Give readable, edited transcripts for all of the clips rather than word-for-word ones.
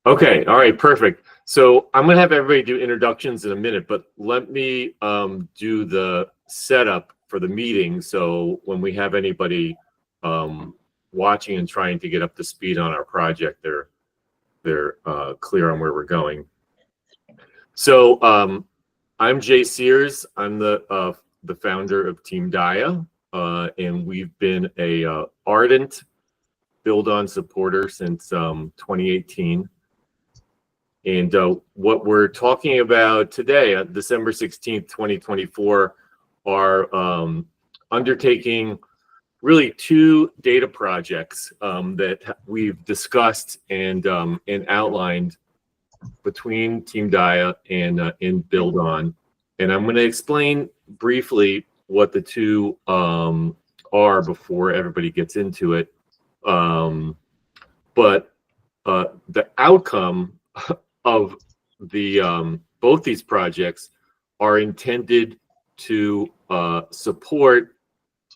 Okay, all right, perfect. So I'm gonna have everybody do introductions in a minute, but let me do the setup for the meeting. So when we have anybody watching and trying to get up to speed on our project, they're clear on where we're going. So I'm Jay Sears. I'm the founder of Team Dayā, and we've been a ardent buildOn supporter since 2018. And what we're talking about today, December 16th, 2024, are undertaking really two data projects that we've discussed and outlined between Team Dayā and buildOn. And I'm going to explain briefly what the two are before everybody gets into it. But the outcome of the both these projects are intended to support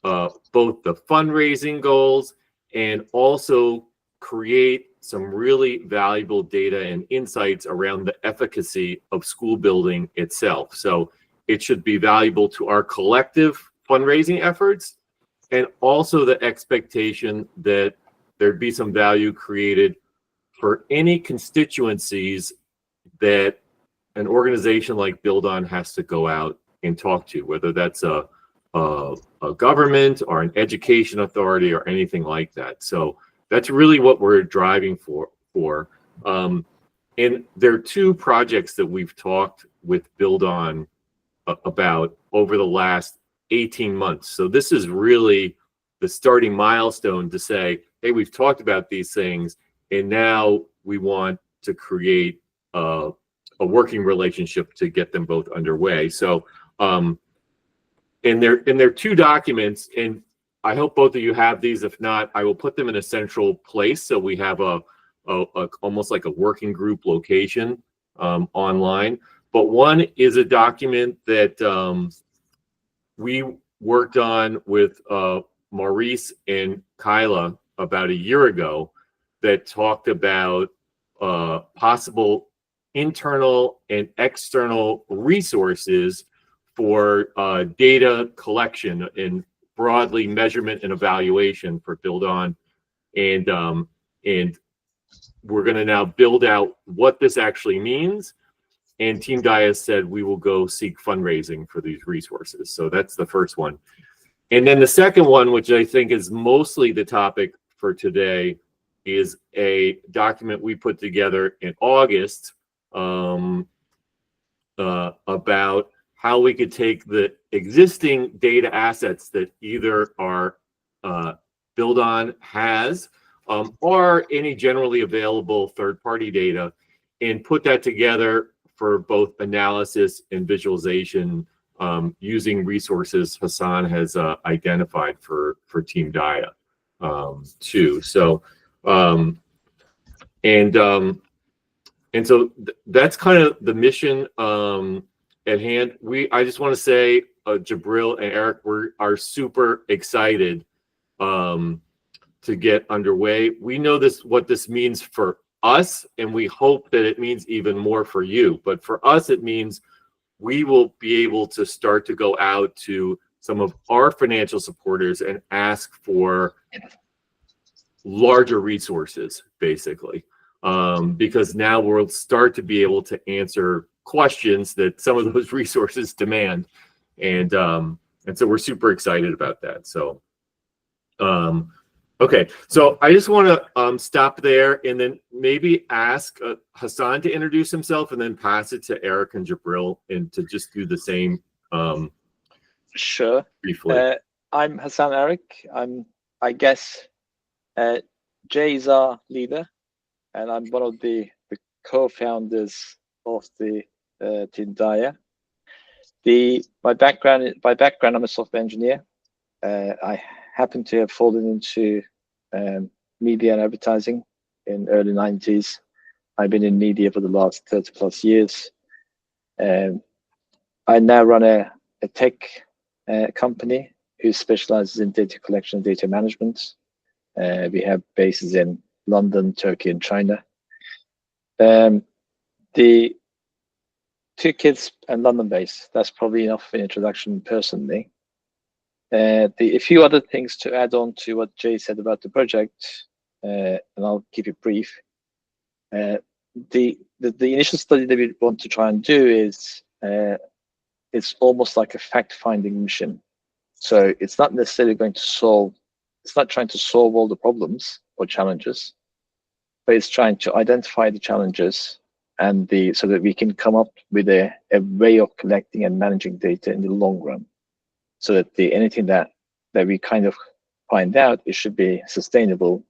both the fundraising goals and also create some really valuable data and insights around the efficacy of school building itself. So it should be valuable to our collective fundraising efforts, and also the expectation that there'd be some value created for any constituencies that an organization like buildOn has to go out and talk to, whether that's a government or an education authority or anything like that. So that's really what we're driving for. And there are two projects that we've talked with buildOn about over the last 18 months. So this is really the starting milestone to say, hey, we've talked about these things, and now we want to create a working relationship to get them both underway. So, and they're two documents, and I hope both of you have these. If not, I will put them in a central place so we have a almost like a working group location online. But one is a document that we worked on with Maurice and Kyla about a year ago that talked about possible internal and external resources for data collection and broadly measurement and evaluation for buildOn. And we're going to now build out what this actually means. And Team Dayā said we will go seek fundraising for these resources. So that's the first one. And then the second one, which I think is mostly the topic for today, is a document we put together in August about how we could take the existing data assets that either our buildOn has or any generally available third-party data, and put that together for both analysis and visualization using resources Hassan has identified for Team Dayā too. So and so that's kind of the mission at hand. I just want to say, Jabril and Eric, are super excited to get underway. We know what this means for us, and we hope that it means even more for you. But for us, it means we will be able to start to go out to some of our financial supporters and ask for larger resources, basically, because now we'll start to be able to answer questions that some of those resources demand, and so we're super excited about that. So okay, so I just want to stop there and then maybe ask Hassan to introduce himself, and then pass it to Eric and Jabril and to just do the same. Sure. Briefly. I'm Hassan Eric. I guess Jay's our leader, and I'm one of the co-founders of the Team Dayā. My background, I'm a software engineer. I happen to have fallen into media and advertising in early 90s. I've been in media for the last 30 plus years. I now run a tech company who specializes in data collection and data management. We have bases in London, Turkey, and China. The 2 kids and London-based. That's probably enough for introduction personally. A few other things to add on to what Jay said about the project, and I'll keep it brief. The initial study that we want to try and do is it's almost like a fact-finding mission. So it's not necessarily going to solve. It's not trying to solve all the problems or challenges, but it's trying to identify the challenges and so that we can come up with a way of collecting and managing data in the long run, so that anything that we kind of find out, it should be sustainable,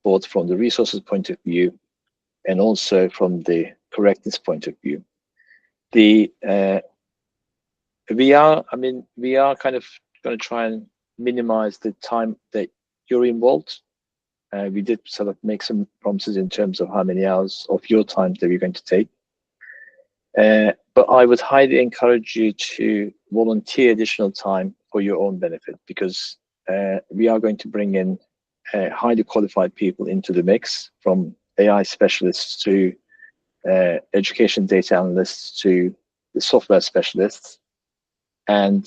both from the resources point of view and also from the correctness point of view. We are kind of going to try and minimize the time that you're involved. We did sort of make some promises in terms of how many hours of your time that we're going to take. But I would highly encourage you to volunteer additional time for your own benefit, because we are going to bring in highly qualified people into the mix, from AI specialists to education data analysts to the software specialists. And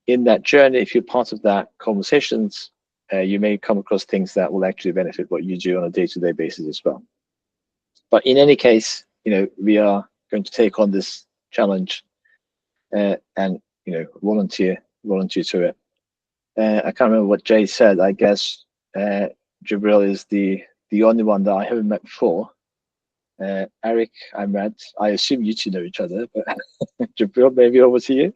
in that journey, if you're part of that conversations, you may come across things that will actually benefit what you do on a day-to-day basis as well. But in any case, we are going to take on this challenge and volunteer to it. I can't remember what Jay said. I guess Jibril is the only one that I haven't met before. Eric, I met. I assume you two know each other, but Jibril, maybe over to you.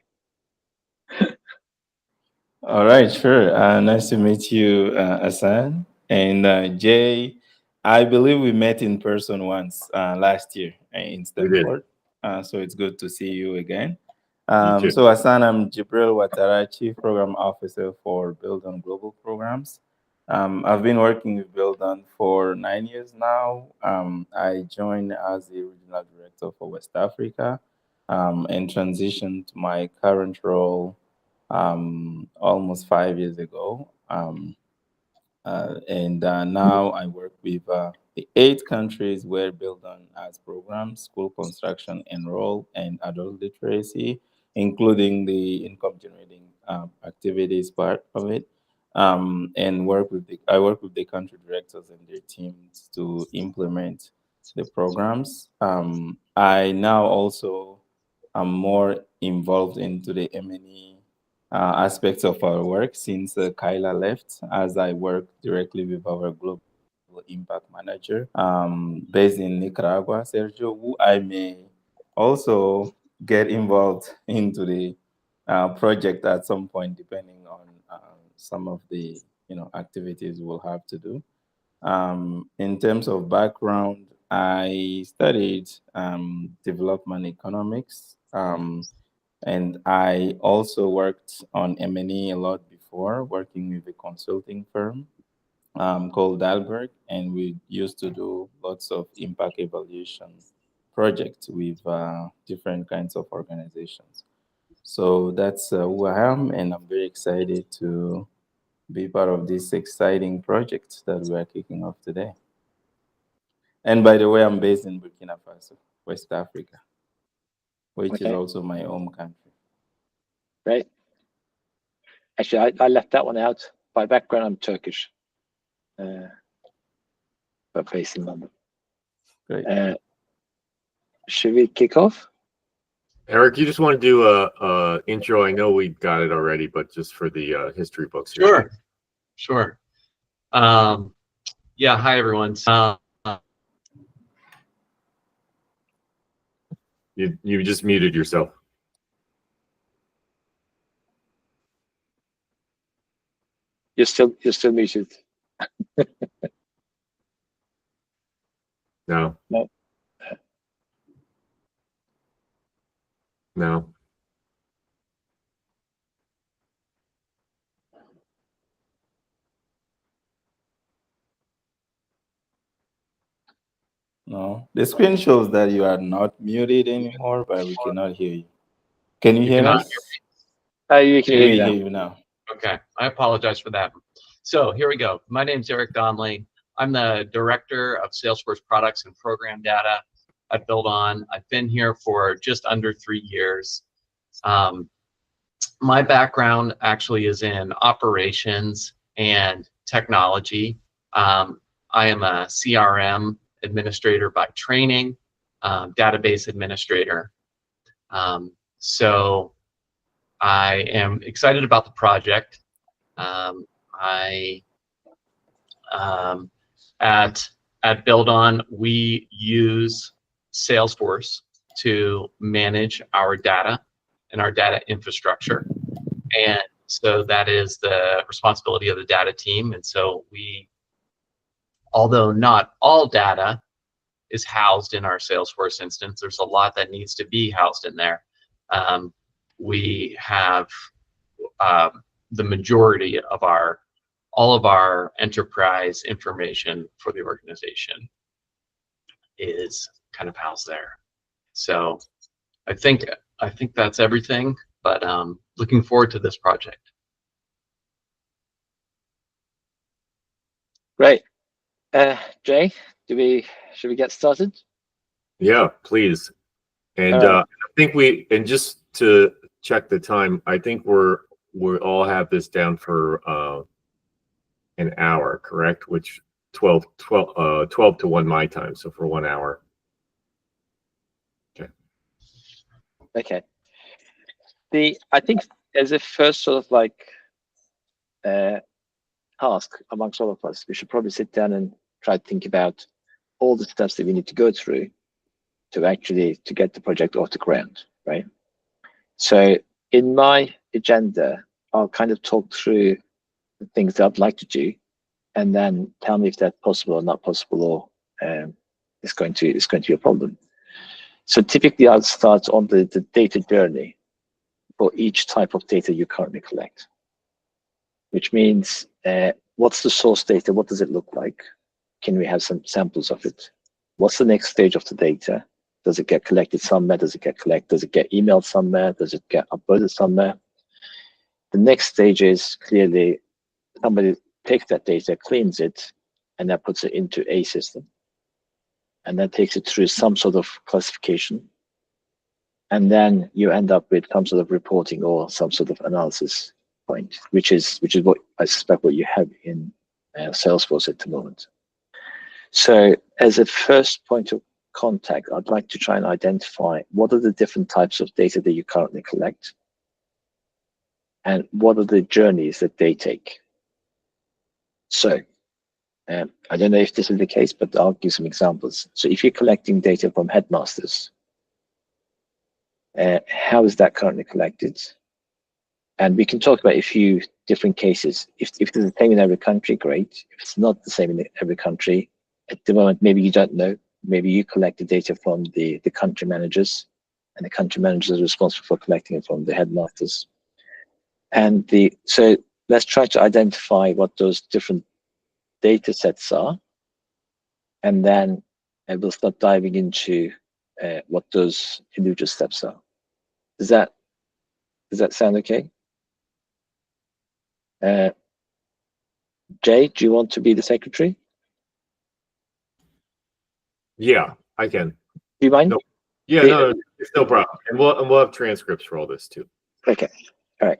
All right, sure. Nice to meet you, Hassan. And Jay, I believe we met in person once last year in Stanford. So it's good to see you again. So Hassan, I'm Jibril Watara, Chief Program Officer for buildOn Global Programs. I've been working with buildOn for 9 years now. I joined as the Regional Director for West Africa and transitioned to my current role almost 5 years ago. Now I work with the 8 countries where buildOn has programs: school construction, enroll, and adult literacy, including the income generating activities part of it. And I work with the country directors and their teams to implement the programs. I now also am more involved into the M&E aspects of our work since Kyla left, as I work directly with our global impact manager based in Nicaragua, Sergio, who I may also get involved into the project at some point, depending on some of the activities we'll have to do. In terms of background, I studied development economics. And I also worked on M&E a lot before, working with a consulting firm called Dalberg, and we used to do lots of impact evaluation projects with different kinds of organizations. So that's who I am, and I'm very excited to be part of this exciting project that we are kicking off today. And by the way, I'm based in Burkina Faso, West Africa, which is also my home country. Right. Actually, I left that one out. By background, I'm Turkish, but based in London. Great. Should we kick off? Eric, you just want to do a intro? I know we got it already, but just for the history books. Sure. Yeah. Hi, everyone. You just muted yourself. You're still muted. No. No, the screen shows that you are not muted anymore, but we cannot hear you. Can you hear us? You can hear you now. Okay, I apologize for that. So here we go. My name's Eric Donnelly. I'm the Director of Salesforce Products and Program Data at buildOn. I've been here for just under 3 years. My background actually is in operations and technology. I am a CRM administrator by training, database administrator. So I am excited about the project. At buildOn, we use Salesforce to manage our data and our data infrastructure. And so that is the responsibility of the data team. And so although not all data is housed in our Salesforce instance, there's a lot that needs to be housed in there. We have the majority of all of our enterprise information for the organization is kind of housed there. So I think that's everything, but looking forward to this project. Great. Jay, should we get started? Yeah, please. And I think and just to check the time, I think we all have this down for an hour, correct? Which 12 to 1 my time, so for 1 hour. Okay. I think as a first sort of like task amongst all of us, we should probably sit down and try to think about all the steps that we need to go through to get the project off the ground, right? So in my agenda, I'll kind of talk through the things that I'd like to do, and then tell me if that's possible or not possible, or it's going to be a problem. So typically, I'll start on the data journey for each type of data you currently collect, which means what's the source data? What does it look like? Can we have some samples of it? What's the next stage of the data? Does it get collected somewhere? Does it get emailed somewhere? Does it get uploaded somewhere? The next stage is clearly somebody takes that data, cleans it, and then puts it into a system. And then takes it through some sort of classification. And then you end up with some sort of reporting or some sort of analysis point, which is what I suspect what you have in Salesforce at the moment. So as a first point of contact, I'd like to try and identify what are the different types of data that you currently collect, and what are the journeys that they take. So I don't know if this is the case, but I'll give some examples. So if you're collecting data from headmasters, how is that currently collected? And we can talk about a few different cases. If it's the same in every country, great. If it's not the same in every country, at the moment, maybe you don't know. Maybe you collect the data from the country managers, and the country managers are responsible for collecting it from the headmasters. And so let's try to identify what those different data sets are, and then we'll start diving into what those individual steps are. Does that sound okay? Jay, do you want to be the secretary? Yeah, I can. Do you mind? No. Yeah, no, it's no problem. And we'll have transcripts for all this too. Okay. All right.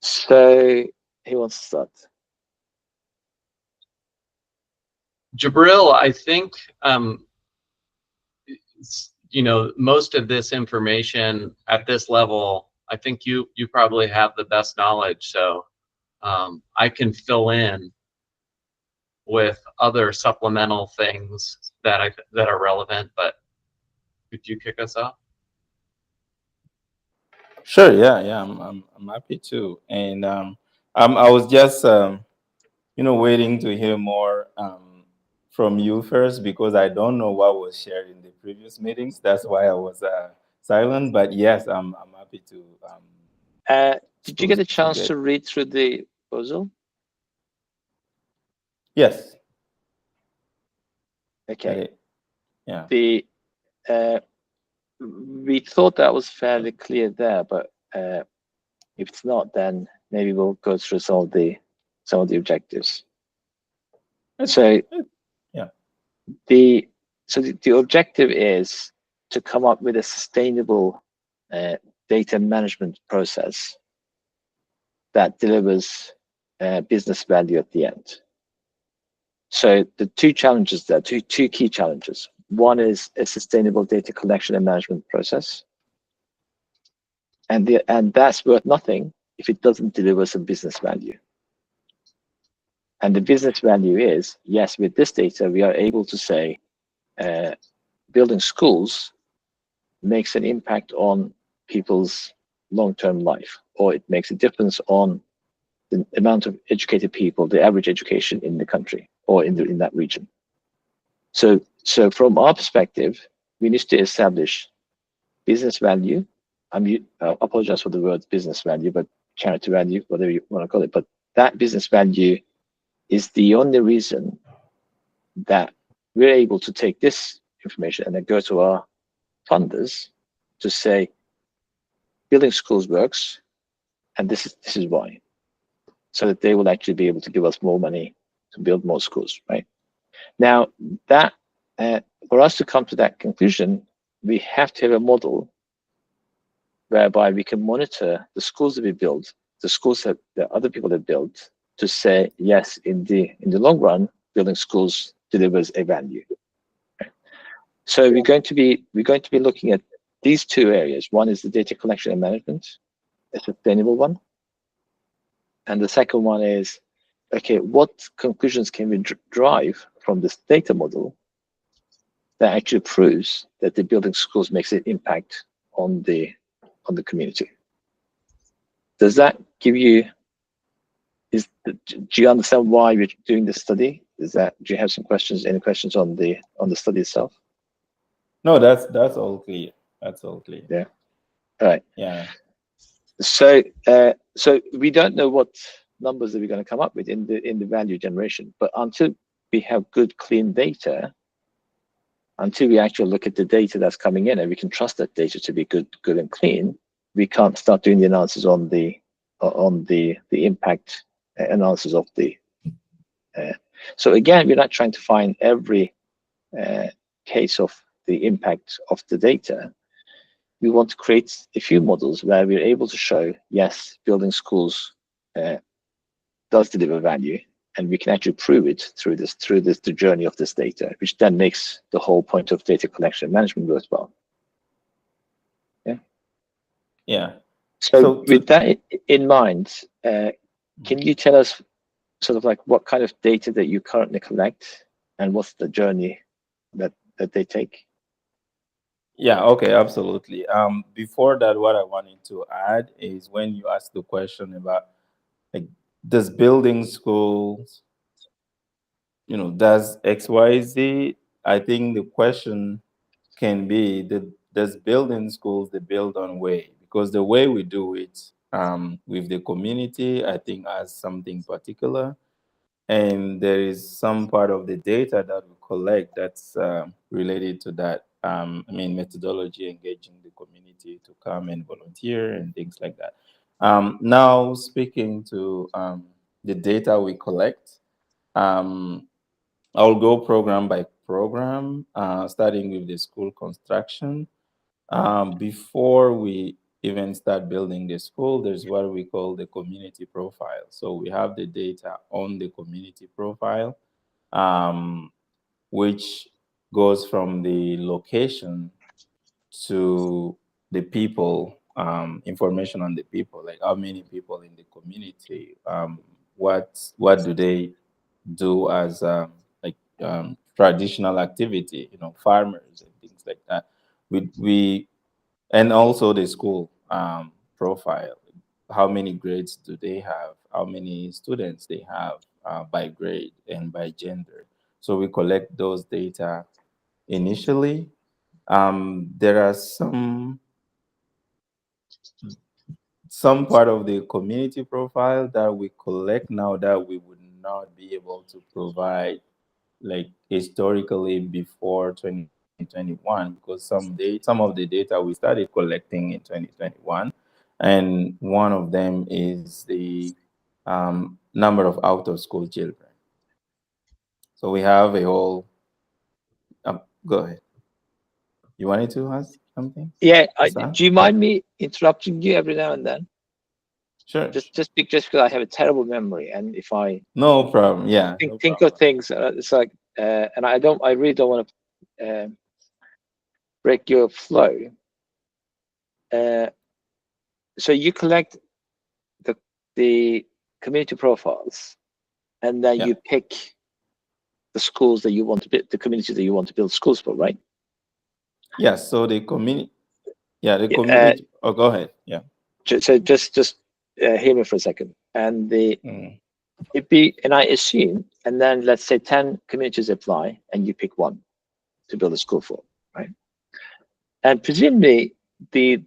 So who wants to start? Jabril, I think most of this information at this level, I think you probably have the best knowledge. So I can fill in with other supplemental things that are relevant. But could you kick us off? Sure. Yeah. I'm happy to. And I was just waiting to hear more from you first, because I don't know what was shared in the previous meetings. That's why I was silent. But yes, I'm happy to. Did you get a chance to read through the proposal? Yes. Okay. Yeah. We thought that was fairly clear there, but if it's not, then maybe we'll go through some of the objectives. So yeah, so the objective is to come up with a sustainable data management process that delivers business value at the end. So the two challenges there, two key challenges. One is a sustainable data collection and management process. And that's worth nothing if it doesn't deliver some business value. And the business value is, yes, with this data, we are able to say building schools makes an impact on people's long-term life, or it makes a difference on the amount of educated people, the average education in the country or in that region. So from our perspective, we need to establish business value. I apologize for the word business value, but character value, whatever you want to call it. But that business value is the only reason that we're able to take this information and then go to our funders to say, building schools works, and this is why, so that they will actually be able to give us more money to build more schools, right? Now, that for us to come to that conclusion, we have to have a model whereby we can monitor the schools that we build, the schools that other people have built, to say, yes, in the long run, building schools delivers a value. So we're going to be looking at these two areas. One is the data collection and management, a sustainable one. And the second one is, okay, what conclusions can we drive from this data model that actually proves that the building schools makes an impact on the community? Does that give you, do you understand why we're doing this study? Do you have some questions, any questions on the study itself? No, that's all clear. That's all clear. Yeah. All right. Yeah. So we don't know what numbers that we're going to come up with in the value generation, but until we have good, clean data, until we actually look at the data that's coming in and we can trust that data to be good and clean, we can't start doing the analysis on the impact analysis of the. So again, we're not trying to find every case of the impact of the data. We want to create a few models where we're able to show, yes, building schools does deliver value, and we can actually prove it through the journey of this data, which then makes the whole point of data collection and management worthwhile. Yeah. Yeah. So with that in mind, can you tell us sort of like what kind of data that you currently collect and what's the journey that they take? Yeah, okay, absolutely. Before that, what I wanted to add is when you ask the question about, like, does building schools, does XYZ? I think the question can be, does building schools the build-on way? Because the way we do it with the community, I think, has something particular. And there is some part of the data that we collect that's related to that. Methodology, engaging the community to come and volunteer and things like that. Now, speaking to the data we collect, I'll go program by program, starting with the school construction. Before we even start building the school, there's what we call the community profile. So we have the data on the community profile, which goes from the location to the people, information on the people, like how many people in the community, what do they do as traditional activity, farmers and things like that. We and also the school profile. How many grades do they have? How many students they have by grade and by gender? So we collect those data initially. There are some part of the community profile that we collect now that we would not be able to provide, like, historically before 2021, because some of the data we started collecting in 2021, and one of them is the number of out of school children. So we have a whole Go ahead. You wanted to ask something? Yeah, Hassan? do you mind me interrupting you every now and then? Sure. Just because I have a terrible memory, and if I No problem. Yeah. No think problem. of things, it's like, and I really don't want to break your flow. So you collect the community profiles, and then Yeah. you pick the schools that you want to build, the communities that you want to build schools for, right? Yeah. So the community. Yeah. The Yeah, community. Oh, go ahead. Yeah. So just hear me for a second, and Mm. and I assume, and then let's say 10 communities apply, and you pick one to build a school for, right? And presumably the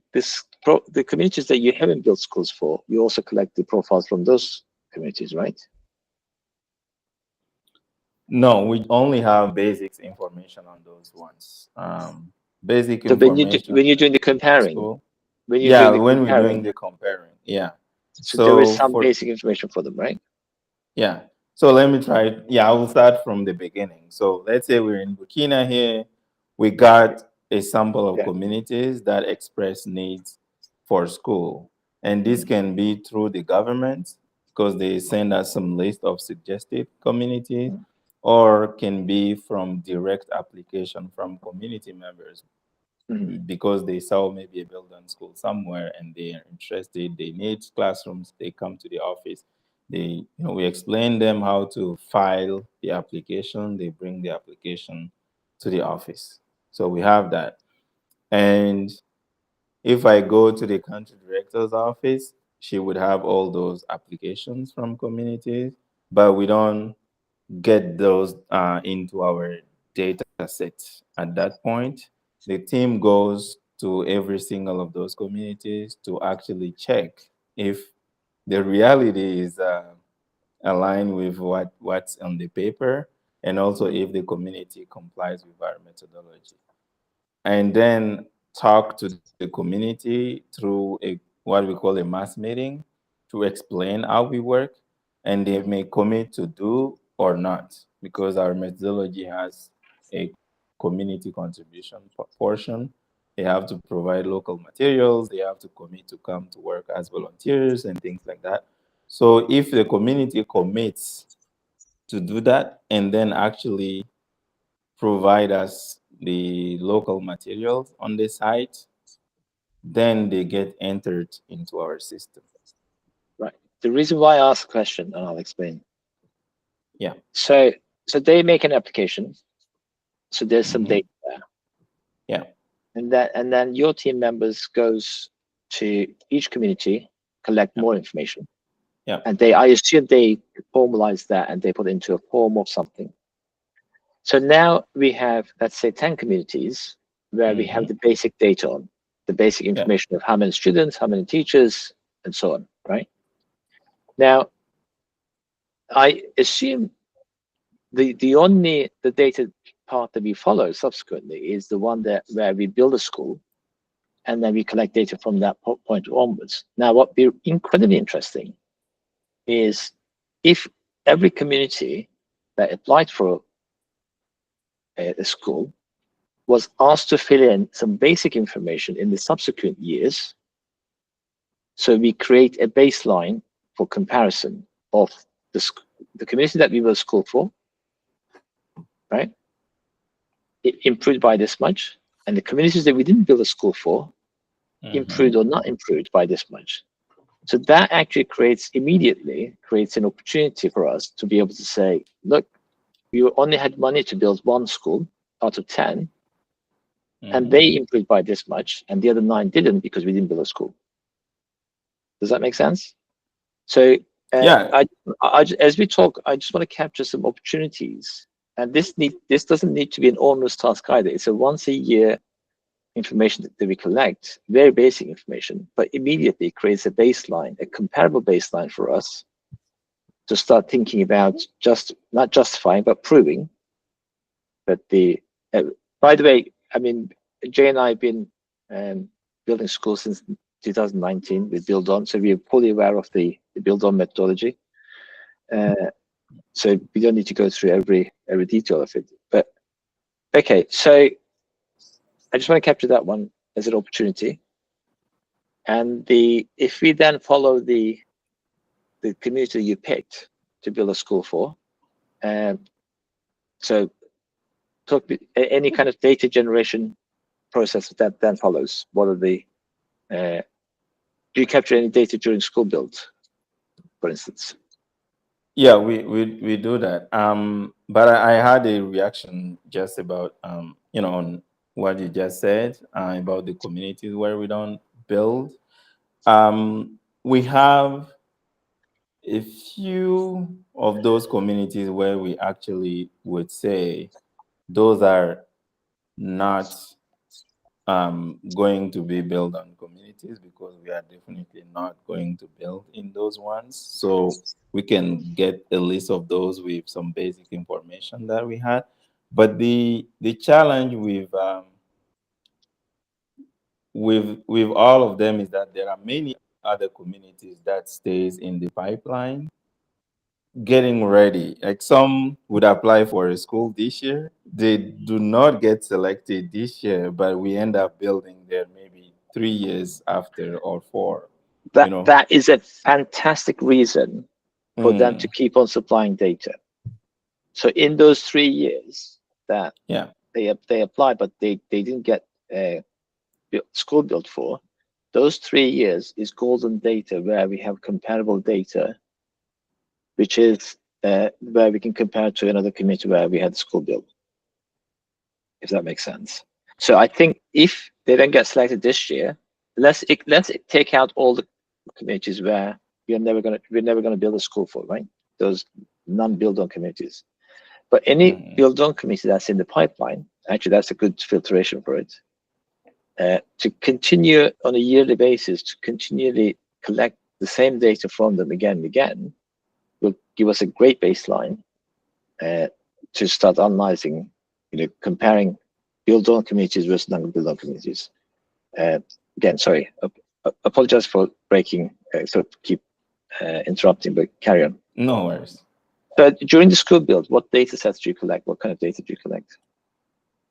communities that you haven't built schools for, you also collect the profiles from those communities, right? No, we only have basics information on those ones. Basic So information. when you're doing the comparing, School. when you're Yeah, doing the when we're doing comparing, the comparing. Yeah. so there is So some for basic information for them, right? yeah. So let me try. Yeah, I will start from the beginning. So let's say we're in Burkina here. We got a sample of Yeah. communities that express needs for school. And this can be through the government because they send us some list of suggested communities, or can be from direct application from community members because they saw maybe a building school somewhere and they are interested, they need classrooms, they come to the office. We explain them how to file the application, they bring the application to the office. So we have that. And if I go to the country director's office, she would have all those applications from communities, but we don't get those into our data set at that point. The team goes to every single of those communities to actually check if the reality is aligned with what's on the paper, and also if the community complies with our methodology. And then talk to the community through what we call a mass meeting to explain how we work, and they may commit to do or not, because our methodology has a community contribution portion. They have to provide local materials, they have to commit to come to work as volunteers and things like that. So if the community commits to do that and then actually provide us the local materials on the site, then they get entered into our system. Right. The reason why I asked the question, and I'll explain. Yeah. So they make an application. So there's some data there. Yeah. And then your team members goes to each community, collect more information. Yeah. And I assume they formalize that and they put it into a form of something. So now we have, let's say, 10 communities where we have the basic data on, the basic information of how many students, how many teachers, and so on, right? Now, I assume the data part that we follow subsequently is the one where we build a school and then we collect data from that point onwards. Now, what would be incredibly interesting is if every community that applied for a school was asked to fill in some basic information in the subsequent years, so we create a baseline for comparison of the community that we built a school for, right? It improved by this much, and the communities that we didn't build a school for improved or not improved by this much. So that actually immediately creates an opportunity for us to be able to say, look, we only had money to build one school out of 10, and they improved by this much, and the other 9 didn't because we didn't build a school. Does that make sense? So as we talk, I just want to capture some opportunities. And this doesn't need to be an onerous task either. It's a once a year information that we collect, very basic information, but immediately creates a baseline, a comparable baseline for us to start thinking about not justifying, but proving that by the way, I mean, Jay and I have been building schools since 2019 with buildOn, so we're fully aware of the buildOn methodology. So we don't need to go through every detail of it. But Okay, so I just want to capture that one as an opportunity. And if we then follow the community you picked to build a school for, so any kind of data generation process that then follows. What are the do you capture any data during school build, for instance? Yeah, we do that. But I had a reaction just about on what you just said about the communities where we don't build. We have a few of those communities where we actually would say those are not going to be built on communities, because we are definitely not going to build in those ones. So we can get a list of those with some basic information that we had. But the challenge with all of them is that there are many other communities that stays in the pipeline getting ready. Like some would apply for a school this year. They do not get selected this year, but we end up building there maybe 3 years after or 4. That is a fantastic reason for them to keep on supplying data. So in those 3 years that they applied, but they didn't get school built for, those 3 years is golden data where we have comparable data, which is where we can compare to another community where we had school built, if that makes sense. So I think if they don't get selected this year, let's take out all the communities where we're never gonna build a school for, right? Those non-build-on communities. But any build-on community that's in the pipeline, actually that's a good filtration for it. To continue on a yearly basis, to continually collect the same data from them again and again, will give us a great baseline to start analyzing, comparing build-on communities versus non-build-on communities. Again, sorry, apologize for breaking, sort of keep interrupting, but carry on. No worries. But during the school build, what data sets do you collect? What kind of data do you collect?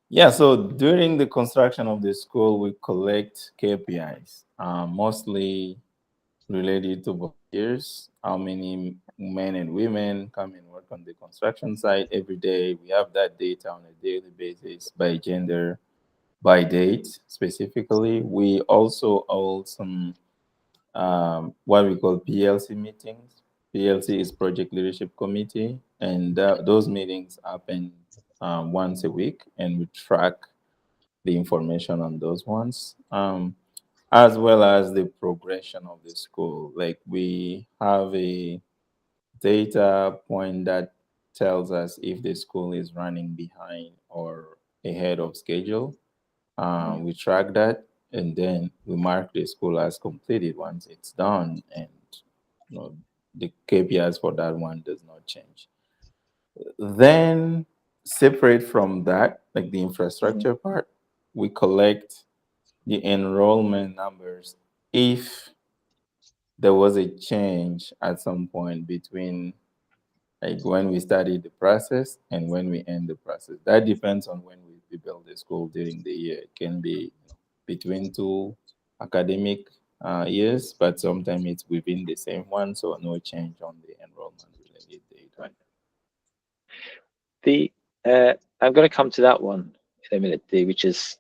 Yeah, so during the construction of the school, we collect KPIs, mostly related to volunteers, how many men and women come and work on the construction site every day. We have that data on a daily basis by gender, by date specifically. We also hold some what we call PLC meetings. PLC is Project Leadership Committee, and those meetings happen once a week, and we track the information on those ones, as well as the progression of the school. Like we have a data point that tells us if the school is running behind or ahead of schedule. We track that, and then we mark the school as completed once it's done, and the KPIs for that one does not change. Then, separate from that, like the infrastructure part, we collect the enrollment numbers if there was a change at some point between like when we started the process and when we end the process. That depends on when we build the school during the year. It can be between 2 academic years, but sometimes it's within the same one, so no change on the enrollment related data. I'm going to come to that one in a minute, which is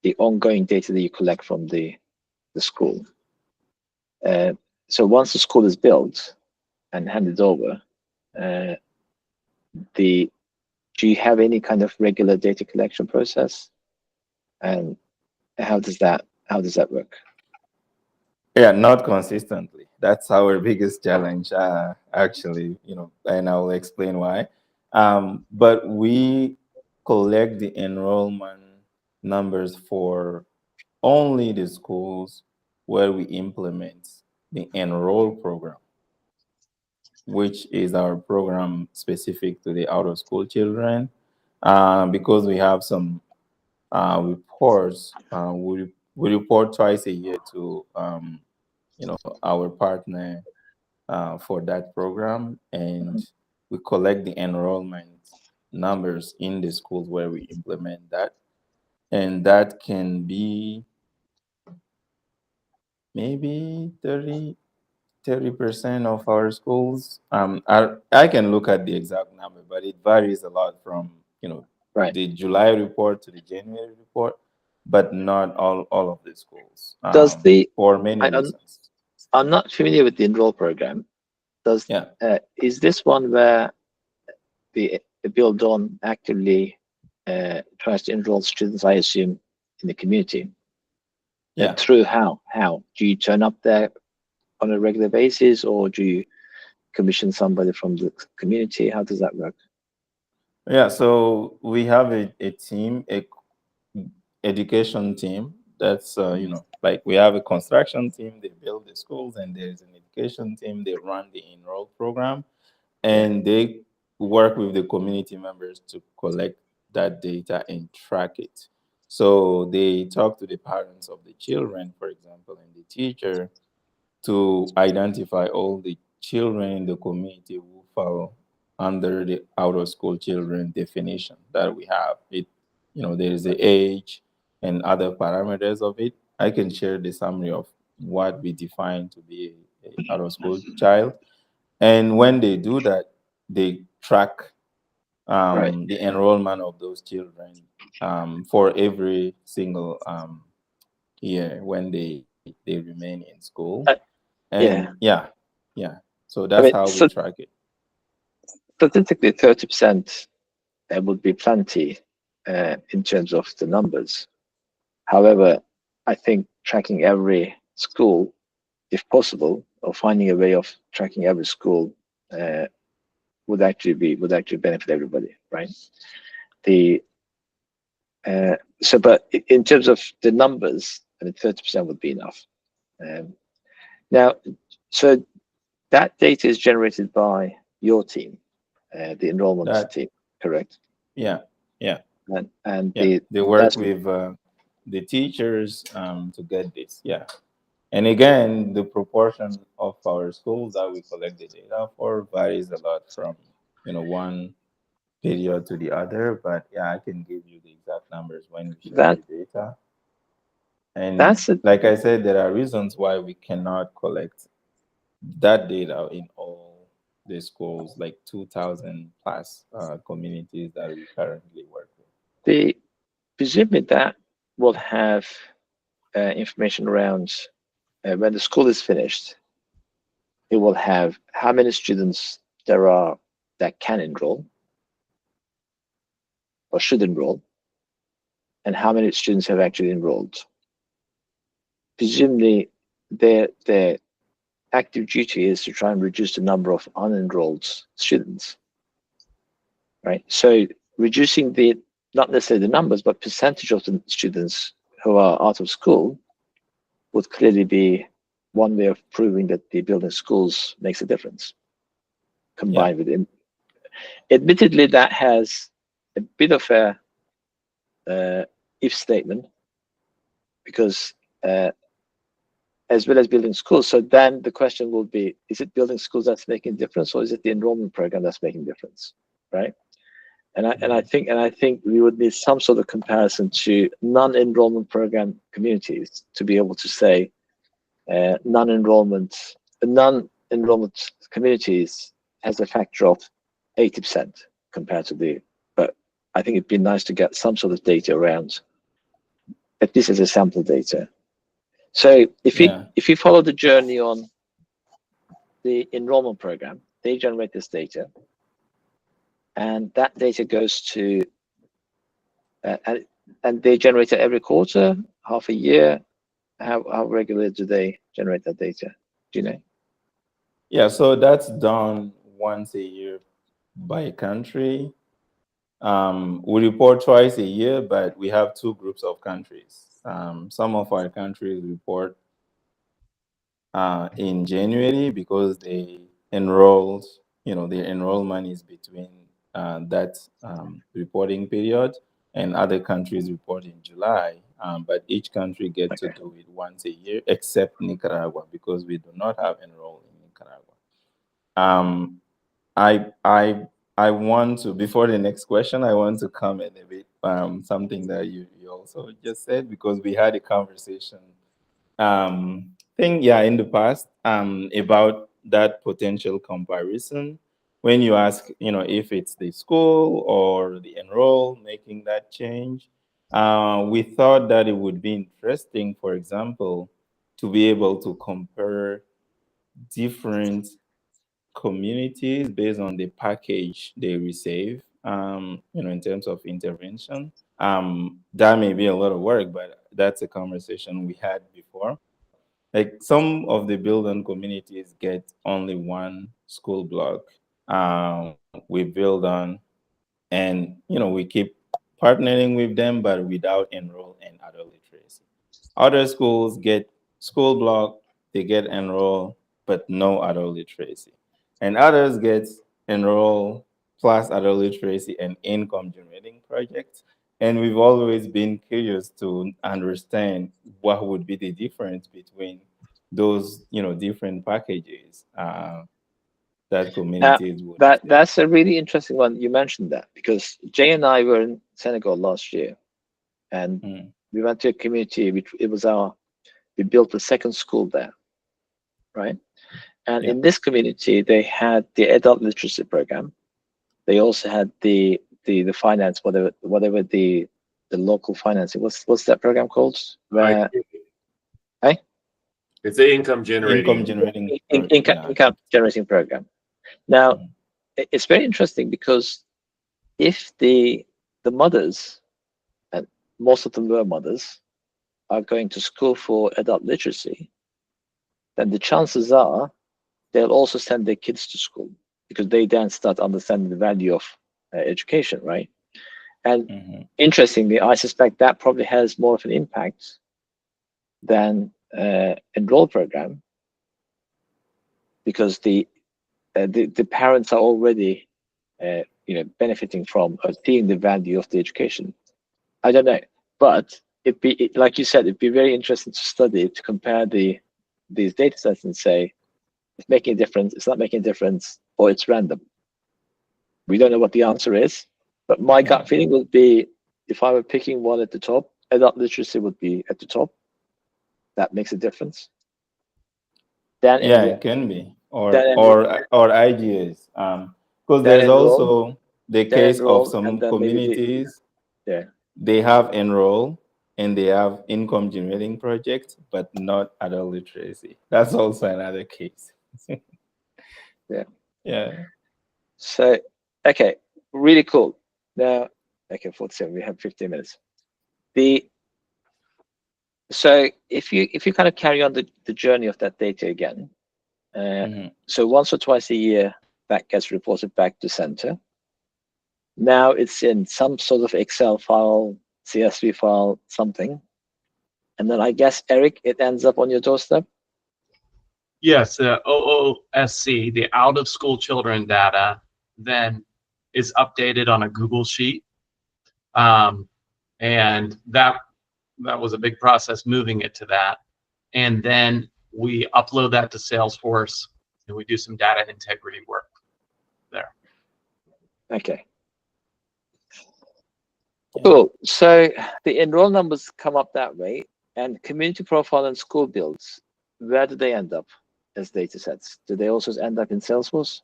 the ongoing data that you collect from the school. So once the school is built and handed over, do you have any kind of regular data collection process, and how does that work? Yeah, not consistently. That's our biggest challenge, actually, and I'll explain why. But we collect the enrollment numbers for only the schools where we implement the enroll program, which is our program specific to the out of school children, because we have some reports. We report twice a year to our partner for that program, and we collect the enrollment numbers in the schools where we implement that. And that can be maybe 30% of our schools. I can look at the exact number, but it varies a lot from, Right. the July report to the January report, but not all of the schools, Does the for many I'm reasons. I'm not familiar with the enroll program. Does Yeah. Is this one where the buildOn actively tries to enroll students, I assume, in the community? Yeah. Through how? How? Do you turn up there on a regular basis, or do you commission somebody from the community? How does that work? Yeah, so we have a team, education team. That's like we have a construction team, they build the schools, and there's an education team, they run the enroll program, and they work with the community members to collect that data and track it. So they talk to the parents of the children, for example, and the teacher to identify all the children in the community who fall under the out of school children definition that we have. There is the age and other parameters of it. I can share the summary of what we define to be a out of school child. And when they do that, they track Right. the enrollment of those children for every single year when they remain in school. Uh, And yeah. yeah. So I that's mean, how we so track it. statistically, 30% would be plenty in terms of the numbers. However, I think tracking every school, if possible, or finding a way of tracking every school would actually benefit everybody, right? The but in terms of the numbers, I mean, 30% would be enough. Now, so that data is generated by your team, the enrollment That team, correct? yeah, yeah, And yeah. They work that's with the teachers to get this. Yeah. And again, the proportion of our schools that we collect the data for varies a lot from one period to the other. But yeah, I can give you the exact numbers when we share that the data. And that's a like I said, there are reasons why we cannot collect that data in all the schools, like 2,000 plus communities that we currently work with. the presumably that will have information around when the school is finished. It will have how many students there are that can enroll or should enroll, and how many students have actually enrolled. Presumably, their active duty is to try and reduce the number of unenrolled students, right? So reducing the not necessarily the numbers, but percentage of the students who are out of school would clearly be one way of proving that the building schools makes a difference. Combined with it, admittedly, that has a bit of a if statement because as well as building schools. So then the question will be: is it building schools that's making a difference, or is it the enrollment program that's making a difference, right? And I think we would need some sort of comparison to non-enrollment program communities to be able to say non-enrollment communities has a factor of 80% compared to the. But I think it'd be nice to get some sort of data around, at least as a sample data. So if you follow the journey on the enrollment program, they generate this data, and that data goes to and they generate it every quarter, half a year. How regularly do they generate that data? Do you know? Yeah, so that's done once a year by country. We report twice a year, but we have two groups of countries. Some of our countries report in January because they enrolled, their enrollment is between that reporting period, and other countries report in July. But each country get to do it once a year, except Nicaragua, because we do not have enroll in Nicaragua. I I want to, before the next question, I want to comment a bit something that you also just said, because we had a conversation in the past about that potential comparison. When you ask, if it's the school or the enroll making that change, we thought that it would be interesting, for example, to be able to compare different communities based on the package they receive, in terms of intervention. That may be a lot of work, but that's a conversation we had before. Like, some of the building communities get only one school block. We build on, and we keep partnering with them, but without enroll and adult literacy. Other schools get school block, they get enroll, but no adult literacy. And others get enroll plus adult literacy and income generating projects. And we've always been curious to understand what would be the difference between those, different packages that communities would receive. That's a really interesting one. You mentioned that because Jay and I were in Senegal last year, and we went to a community. We built a second school there, right? And in this community, they had the adult literacy program. They also had the finance, whatever the local financing. What's that program called? Where, hey? It's the income generating income generating program. Now, it's very interesting because if the mothers, and most of them were mothers, are going to school for adult literacy, then the chances are they'll also send their kids to school because they then start understanding the value of education, right? And interestingly, I suspect that probably has more of an impact than enroll program, because the parents are already benefiting from or seeing the value of the education. I don't know, but like you said, it'd be very interesting to study, to compare these data sets and say it's making a difference, it's not making a difference, or it's random. We don't know what the answer is, but my gut feeling would be, if I were picking one at the top, adult literacy would be at the top. That makes a difference. Then it can be, or ideas, because there's also the case of some communities. They have enroll and they have income generating projects, but not adult literacy. That's also another case. So, okay, really cool. Now, 47. We have 15 minutes. So if you kind of carry on the journey of that data again, so once or twice a year that gets reported back to center. Now it's in some sort of Excel file, CSV file, something, and then I guess, Eric, it ends up on your doorstep. Yes, the OOSC, the out of school children data, then is updated on a Google sheet, and that was a big process moving it to that, and then we upload that to Salesforce and we do some data integrity work there. Okay. Cool. So the enroll numbers come up that way, and community profile and school builds, where do they end up as data sets? Do they also end up in Salesforce?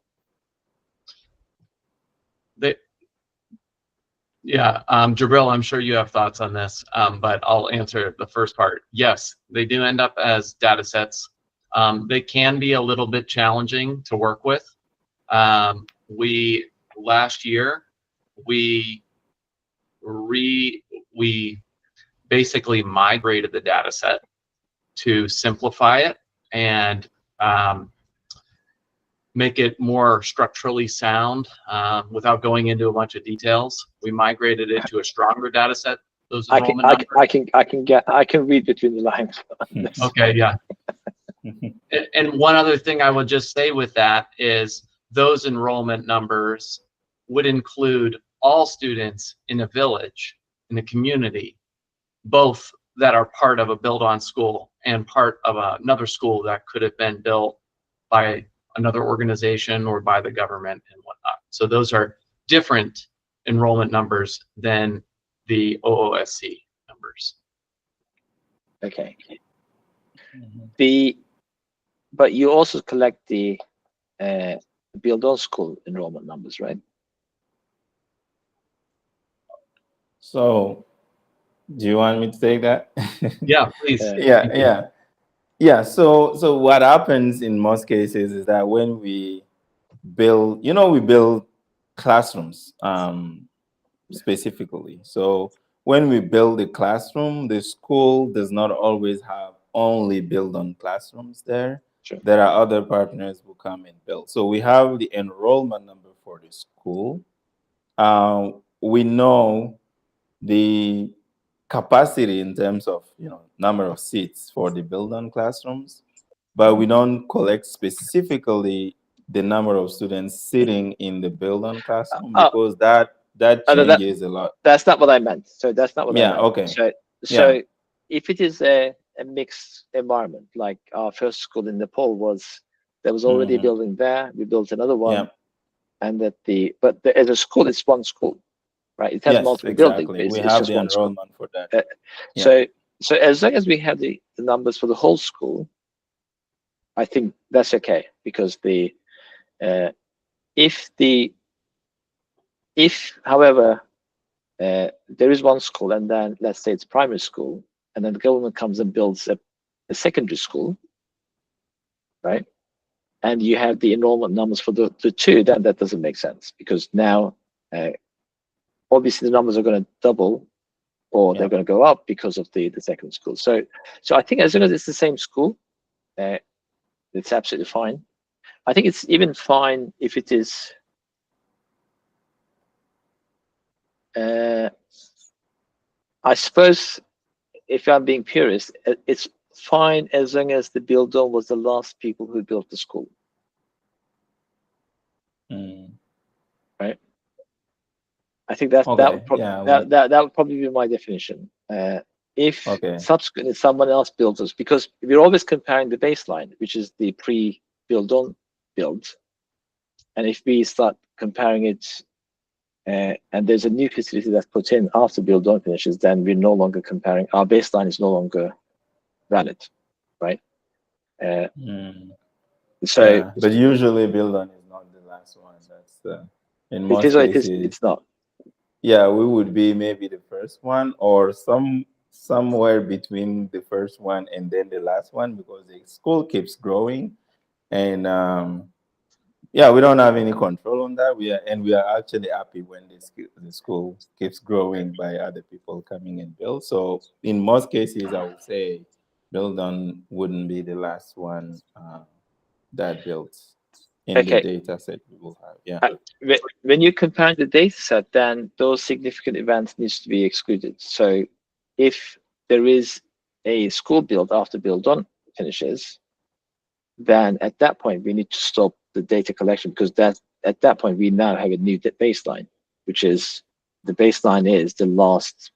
Jabril, I'm sure you have thoughts on this, but I'll answer the first part. Yes, they do end up as data sets. They can be a little bit challenging to work with. Last year, we basically migrated the data set to simplify it and make it more structurally sound without going into a bunch of details. We migrated it to a stronger data set. Those enrollment numbers. I can read between the lines. Okay, yeah. And one other thing I would just say with that is those enrollment numbers would include all students in a village, in a community, both that are part of a buildOn school and part of another school that could have been built by another organization or by the government and whatnot. So those are different enrollment numbers than the OOSC numbers. Okay. Mhm. But you also collect the buildOn school enrollment numbers, right? So, do you want me to take that? Yeah, please. Yeah. So what happens in most cases is that when we build, we build classrooms specifically. So when we build a classroom, the school does not always have only build-on classrooms there. Sure. There are other partners who come and build. So we have the enrollment number for the school. We know the capacity in terms of number of seats for the build-on classrooms, but we don't collect specifically the number of students sitting in the build-on classroom because that changes a lot. That's not what I meant. So that's not what I meant. Okay. So if it is a mixed environment, like our first school in Nepal there was already a building there. We built another one, and as a school, it's one school, right? It has multiple buildings. But We it's have just the one enrollment school. for that. So as long as we have the numbers for the whole school, I think that's okay, because if however there is one school, and then let's say it's primary school, and then the government comes and builds a secondary school, right? And you have the enrollment numbers for the two, then that doesn't make sense, because now obviously the numbers are going to double, or they're going to go up because of the second school. So I think as long as it's the same school, it's absolutely fine. I think it's even fine if it is I suppose, if I'm being purist, it's fine as long as the buildOn was the last people who built the school. Right? I think that would probably be my definition. If subsequently someone else builds us, because we're always comparing the baseline, which is the pre-buildOn build, and if we start comparing it, and there's a new facility that's put in after buildOn finishes, then we're no longer comparing. Our baseline is no longer valid, right? But usually buildOn is not the last one. That's in most cases. It's not. Yeah, we would be maybe the first one, or somewhere between the first one and then the last one, because the school keeps growing, and we don't have any control on that. We are actually happy when the school keeps growing by other people coming and build. So in most cases, I would say buildOn wouldn't be the last one that builds in the data set we will have. When you compare the data set, then those significant events needs to be excluded. So if there is a school build after buildOn finishes, then at that point we need to stop the data collection, because at that point we now have a new baseline, which is the baseline is the last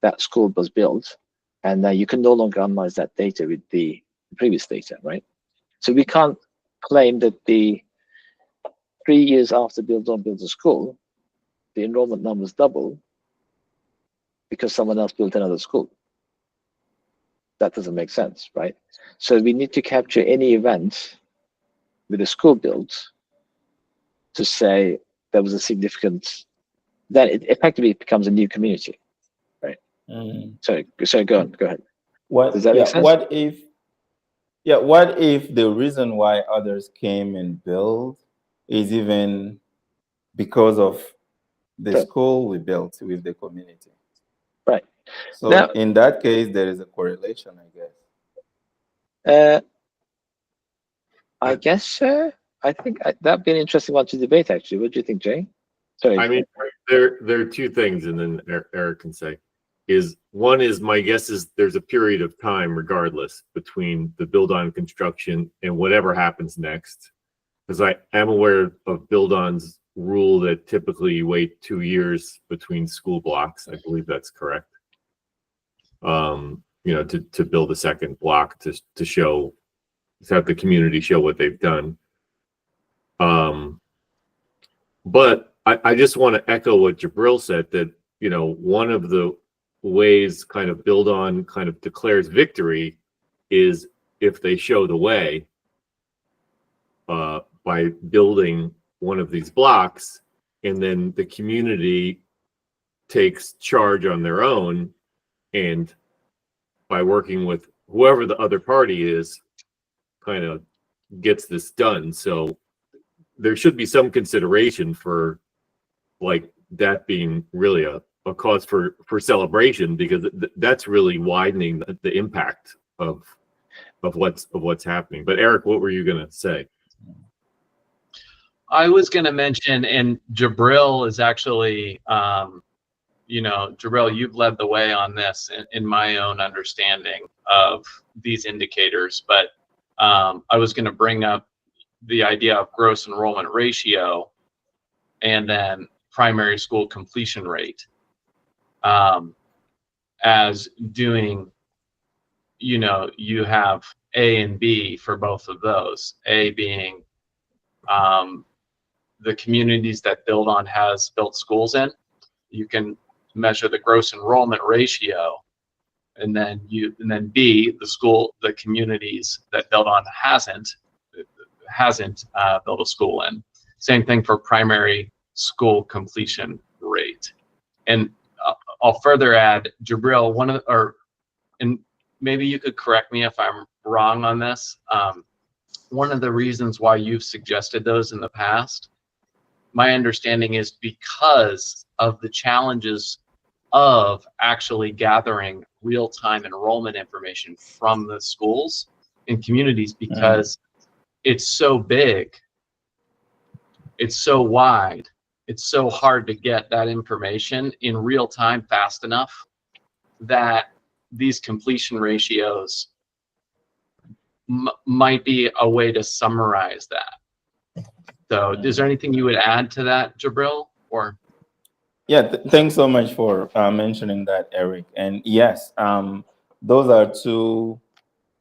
that school was built, and now you can no longer analyze that data with the previous data, right? So we can't claim that the 3 years after buildOn builds a school, the enrollment numbers double because someone else built another school. That doesn't make sense, right? So we need to capture any event with a school build to say there was a significant, then it effectively becomes a new community, right? So go ahead. Does that make sense? What if the reason why others came and built is even because of the school we built with the community? Right. So now, in that case, there is a correlation, I guess. I guess so. I think that'd be an interesting one to debate, actually. What do you think, Jay? Sorry. I mean, there are two things, and then Eric can say. One is, my guess is there's a period of time, regardless, between the buildOn construction and whatever happens next. Because I am aware of buildOn's rule that typically you wait 2 years between school blocks. I believe that's correct. To build a second block to have the community show what they've done. But I just want to echo what Jabril said, that, you know, one of the ways kind of buildOn kind of declares victory is if they show the way by building one of these blocks, and then the community takes charge on their own, and by working with whoever the other party is, kind of gets this done. So there should be some consideration for like that being really a cause for celebration, because that's really widening the impact of what's happening. But Eric, what were you gonna say? I was going to mention, and Jabril is actually, you know, Jabril, you've led the way on this in my own understanding of these indicators. But I was going to bring up the idea of gross enrollment ratio and then primary school completion rate as doing, you know, you have A and B for both of those. A being the communities that buildOn has built schools in. You can measure the gross enrollment ratio, and then B, the communities that buildOn hasn't built a school in. Same thing for primary school completion rate. And I'll further add, Jabril, and maybe you could correct me if I'm wrong on this. One of the reasons why you've suggested those in the past, my understanding is because of the challenges of actually gathering real-time enrollment information from the schools and communities, because it's so big, it's so wide, it's so hard to get that information in real time fast enough that these completion ratios might be a way to summarize that. So is there anything you would add to that, Jabril? Or Yeah, thanks so much for mentioning that, Eric. And yes, those are two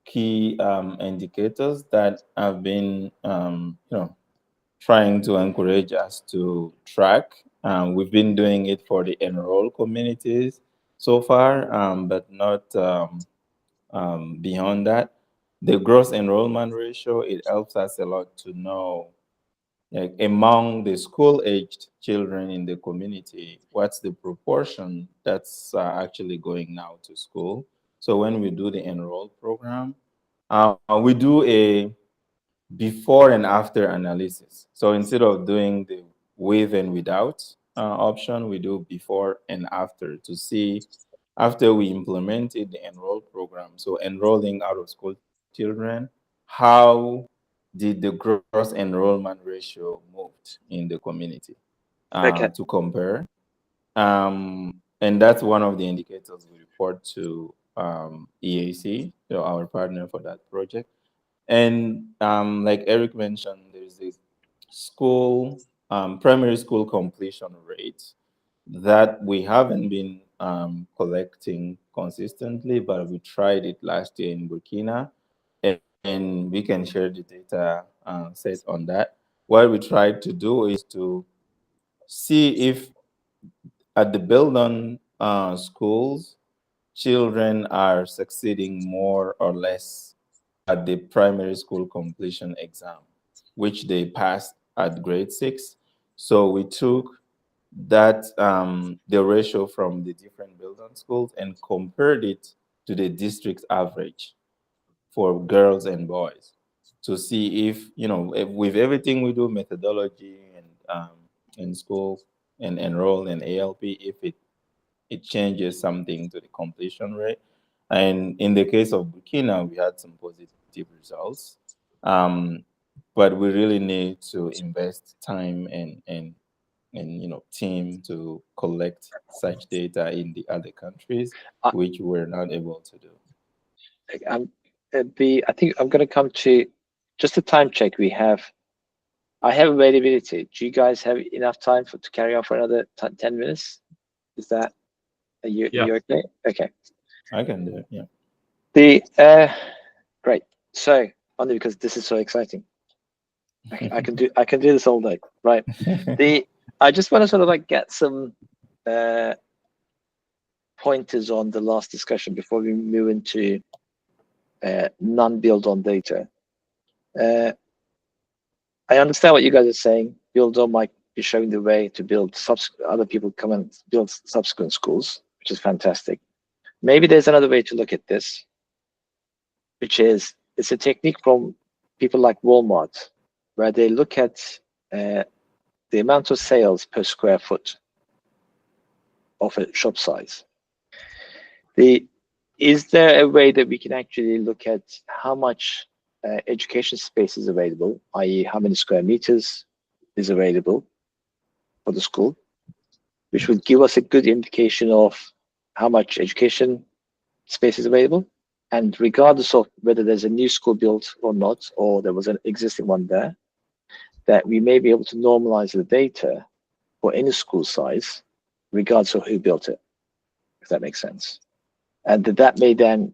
key indicators that have been, you know, trying to encourage us to track. We've been doing it for the enrolled communities so far, but not beyond that. The gross enrollment ratio, it helps us a lot to know, like, among the school-aged children in the community, what's the proportion that's actually going now to school. So when we do the enrolled program, we do a before and after analysis. So instead of doing the with and without option, we do before and after to see, after we implemented the enrolled program, so enrolling out of school children, how did the gross enrollment ratio moved in the community to compare. And that's one of the indicators we report to EAC, so our partner for that project. And like Eric mentioned, there's this school, primary school completion rate that we haven't been collecting consistently, but we tried it last year in Burkina, and we can share the data set on that. What we tried to do is to see if at the buildOn schools, children are succeeding more or less at the primary school completion exam, which they passed at grade 6. So we took that the ratio from the different buildOn schools and compared it to the district's average for girls and boys to see if, you know, if with everything we do, methodology and in school and enroll in ALP, if it changes something to the completion rate. And in the case of Burkina, we had some positive results, but we really need to invest time and you know, team to collect such data in the other countries, which we're not able to do. I think I'm going to come to just a time check. I have availability. Do you guys have enough time to carry on for another 10 minutes? Is that, are you okay? Okay. I can do it, yeah. Great. So, only because this is so exciting. I can do this all day, right? I just want to sort of like get some pointers on the last discussion before we move into non-build-on data. I understand what you guys are saying. Build-on might be showing the way to build other people come and build subsequent schools, which is fantastic. Maybe there's another way to look at this, which is it's a technique from people like Walmart, where they look at the amount of sales per square foot of a shop size. Is there a way that we can actually look at how much education space is available, i.e. how many square meters is available for the school, which would give us a good indication of how much education space is available? And regardless of whether there's a new school built or not, or there was an existing one there, that we may be able to normalize the data for any school size, regardless of who built it, if that makes sense. And that may then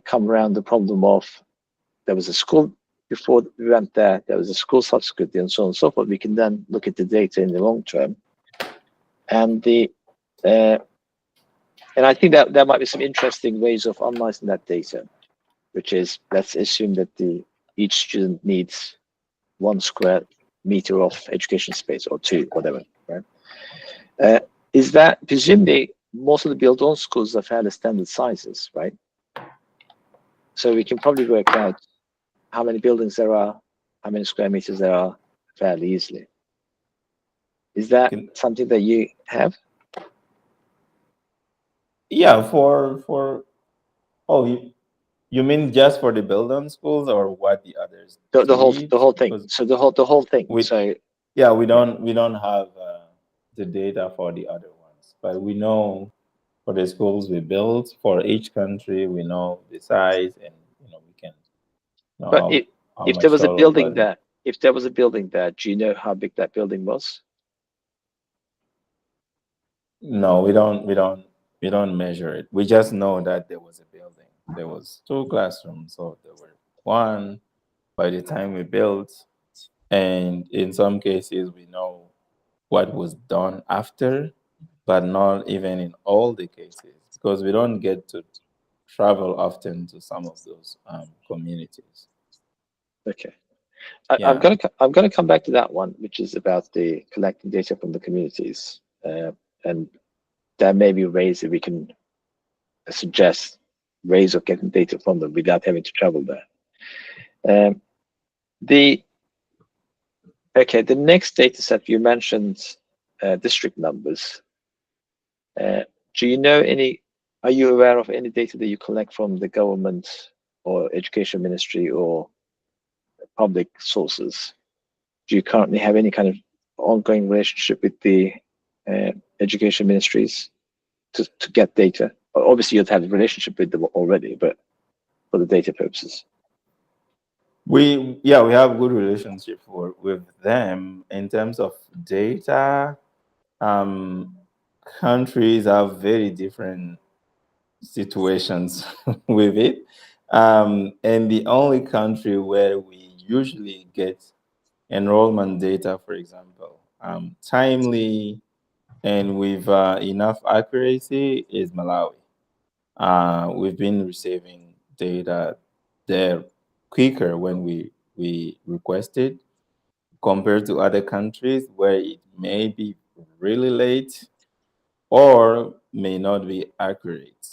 come around the problem of there was a school before we went there, there was a school subsequently, and so on and so forth. We can then look at the data in the long term. And and I think that there might be some interesting ways of analyzing that data, which is, let's assume that each student needs 1 square meter of education space, or 2, whatever, right? Is that, presumably, most of the build-on schools are fairly standard sizes, right? So we can probably work out how many buildings there are, how many square meters there are fairly easily. Is that something that you have? Yeah, you mean just for the build-on schools, or what the others? The whole thing. Because So the whole thing. yeah, we don't have the data for the other ones, but we know for the schools we built for each country, we know the size, and we can know But how if much there was a total building budget. there, do you know how big that building was? No, we don't measure it. We just know that there was a building. There was 2 classrooms, so there were 1 by the time we built, and in some cases we know what was done after, but not even in all the cases, because we don't get to travel often to some of those communities. Okay. Yeah. I'm gonna come back to that one, which is about the collecting data from the communities, and there may be ways that we can suggest ways of getting data from them without having to travel there. The next data set you mentioned, district numbers. Do you know are you aware of any data that you collect from the government or education ministry or public sources? Do you currently have any kind of ongoing relationship with the education ministries to get data? Obviously, you'd have a relationship with them already, but for the data purposes. We have good relationship with them in terms of data. Countries have very different situations with it. And the only country where we usually get enrollment data, for example, timely and with enough accuracy, is Malawi. We've been receiving data there quicker when we request it, compared to other countries where it may be really late or may not be accurate,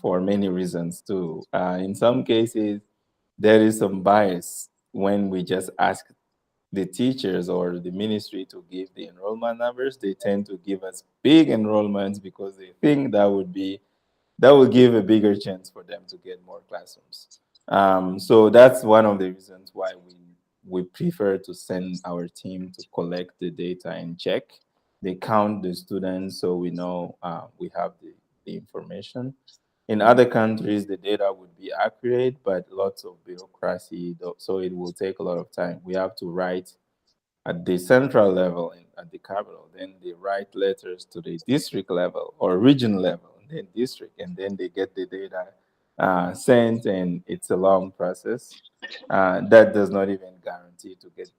for many reasons too. In some cases, there is some bias when we just ask the teachers or the ministry to give the enrollment numbers. They tend to give us big enrollments because they think that will give a bigger chance for them to get more classrooms. So that's one of the reasons why we prefer to send our team to collect the data and check. They count the students, so we know we have the information. In other countries, the data would be accurate, but lots of bureaucracy, so it will take a lot of time. We have to write at the central level and at the capital. Then they write letters to the district level or region level, and then district, and then they get the data sent, and it's a long process. That does not even guarantee to get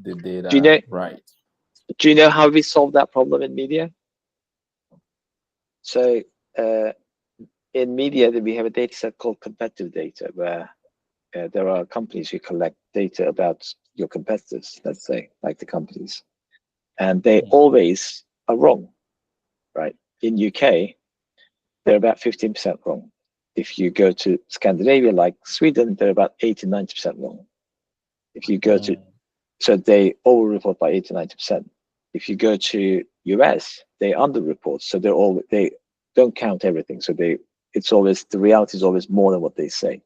the data right. Do you know how we solve that problem in media? So in media, we have a data set called competitive data, where there are companies who collect data about your competitors, let's say, like the companies, and they always are wrong, right? In UK, they're about 15% wrong. If you go to Scandinavia, like Sweden, they're about 80-90% wrong. If you go to, so they over-report by 80-90%. If you go to US, they under-report, so they don't count everything. So it's always, the reality is always more than what they say.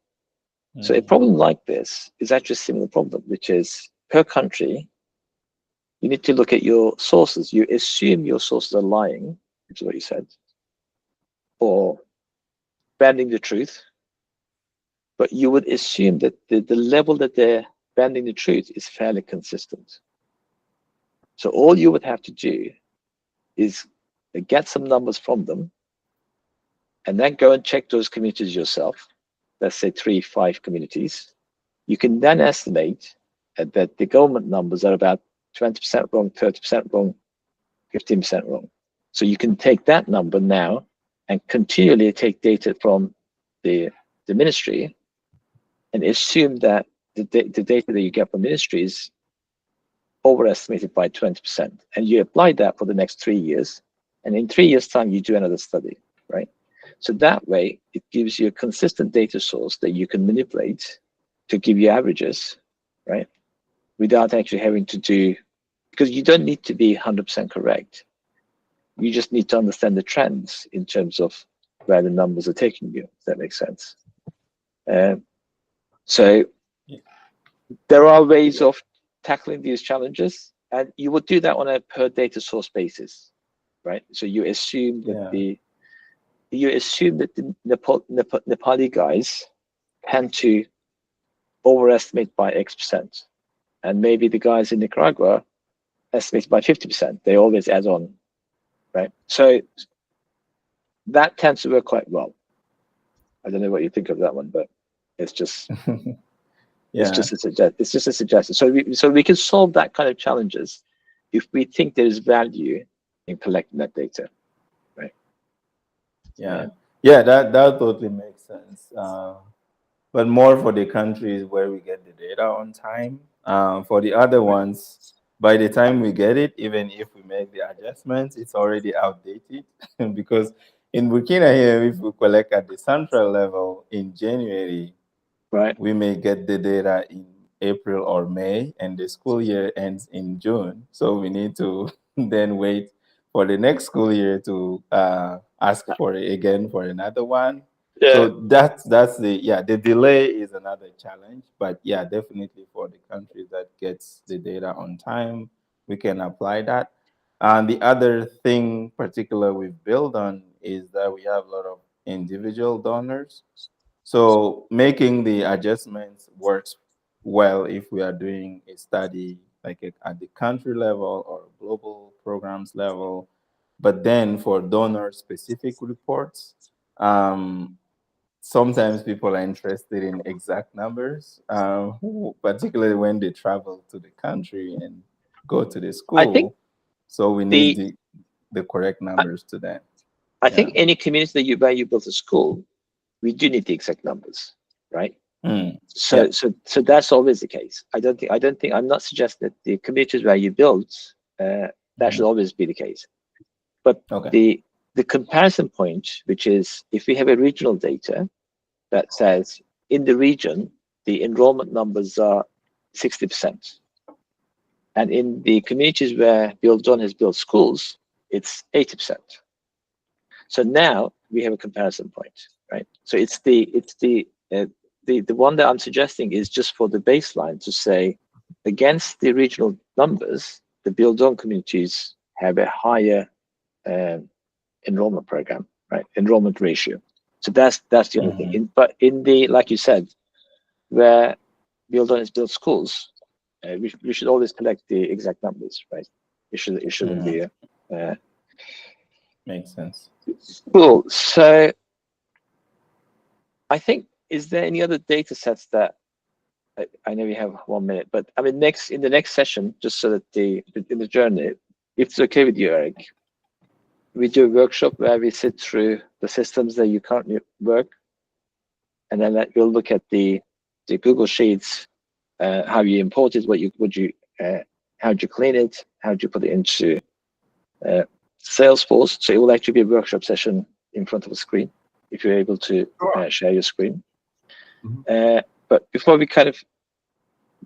So a problem like this is actually a similar problem, which is per country, you need to look at your sources. You assume your sources are lying, which is what you said, or bending the truth, but you would assume that the level that they're bending the truth is fairly consistent. So all you would have to do is get some numbers from them, and then go and check those communities yourself. Let's say 3-5 communities. You can then estimate that the government numbers are about 20% wrong, 30% wrong, 15% wrong. So you can take that number now and continually take data from the ministry and assume that the data that you get from ministry is overestimated by 20%. And you apply that for the next 3 years. And in 3 years' time, you do another study, right? So that way, it gives you a consistent data source that you can manipulate to give you averages, right? Without actually having to do, because you don't need to be 100% correct. You just need to understand the trends in terms of where the numbers are taking you, if that makes sense. So there are ways of tackling these challenges, and you would do that on a per data source basis, right? So you assume that the Nepali guys tend to overestimate by X%, and maybe the guys in Nicaragua estimate by 50%. They always add on, right? So that tends to work quite well. I don't know what you think of that one, but it's just it's just a suggestion. So we can solve that kind of challenges if we think there is value in collecting that data, right? That totally makes sense. But more for the countries where we get the data on time. For the other ones, by the time we get it, even if we make the adjustments, it's already outdated. Because in Burkina here, if we collect at the central level in January, right, we may get the data in April or May, and the school year ends in June. So we need to then wait for the next school year to ask for it again for another one. Yeah. So that's the delay is another challenge, but definitely for the countries that gets the data on time, we can apply that. And the other thing particular we've buildOn is that we have a lot of individual donors. So making the adjustments works well if we are doing a study like at the country level or global programs level. But then for donor specific reports, sometimes people are interested in exact numbers, particularly when they travel to the country and go to the school. I think so we need the correct numbers to that. I think any community where you build a school, we do need the exact numbers, right? So that's always the case. I'm not suggesting that the communities where you build that should always be the case. But the comparison point, which is if we have a regional data that says in the region the enrollment numbers are 60%, and in the communities where buildOn has built schools, it's 80%. So now we have a comparison point, right? So it's the one that I'm suggesting is just for the baseline to say against the regional numbers, the buildOn communities have a higher enrollment program, right? Enrollment ratio. So that's the only thing. But in the, like you said, where buildOn has built schools, we should always collect the exact numbers, right? It shouldn't be a makes sense. Cool. So I think, is there any other data sets that I know we have 1 minute, but I mean, in the next session, just so that in the journey, if it's okay with you, Eric, we do a workshop where we sit through the systems that you currently work, and then we'll look at the Google Sheets, how you import it, how'd you clean it, how'd you put it into Salesforce. So it will actually be a workshop session in front of a screen if you're able to share your screen. But before we kind of,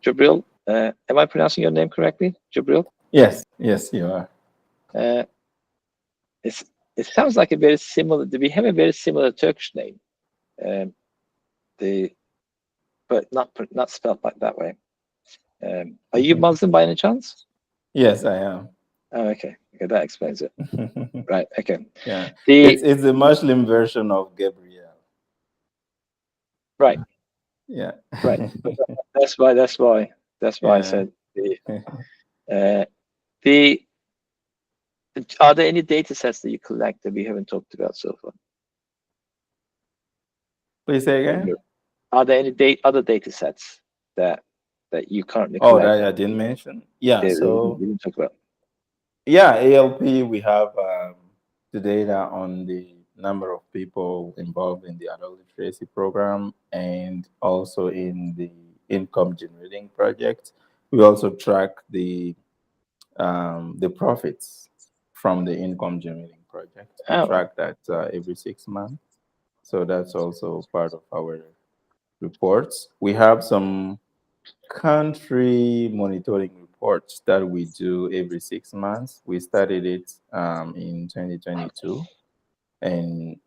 Jabril, am I pronouncing your name correctly, Jabril? Yes, you are. It sounds like a very similar. We have a very similar Turkish name, but not spelled like that way. Are you Muslim by any chance? Yes, I am. Oh, okay, that explains it. Right. Okay. Yeah, it's the Muslim version of Gabriel. Right. Yeah. Right. That's why I said the. Are there any data sets that you collect that we haven't talked about so far? Please say again. Are there any other data sets that you currently collect? Oh, that I didn't mention. Yeah. So we didn't talk about. Yeah, ALP, we have the data on the number of people involved in the adult literacy program and also in the income generating project. We also track the profits from the income generating project. We track that every 6 months. So that's also part of our reports. We have some country monitoring reports that we do every 6 months. We started it in 2022, and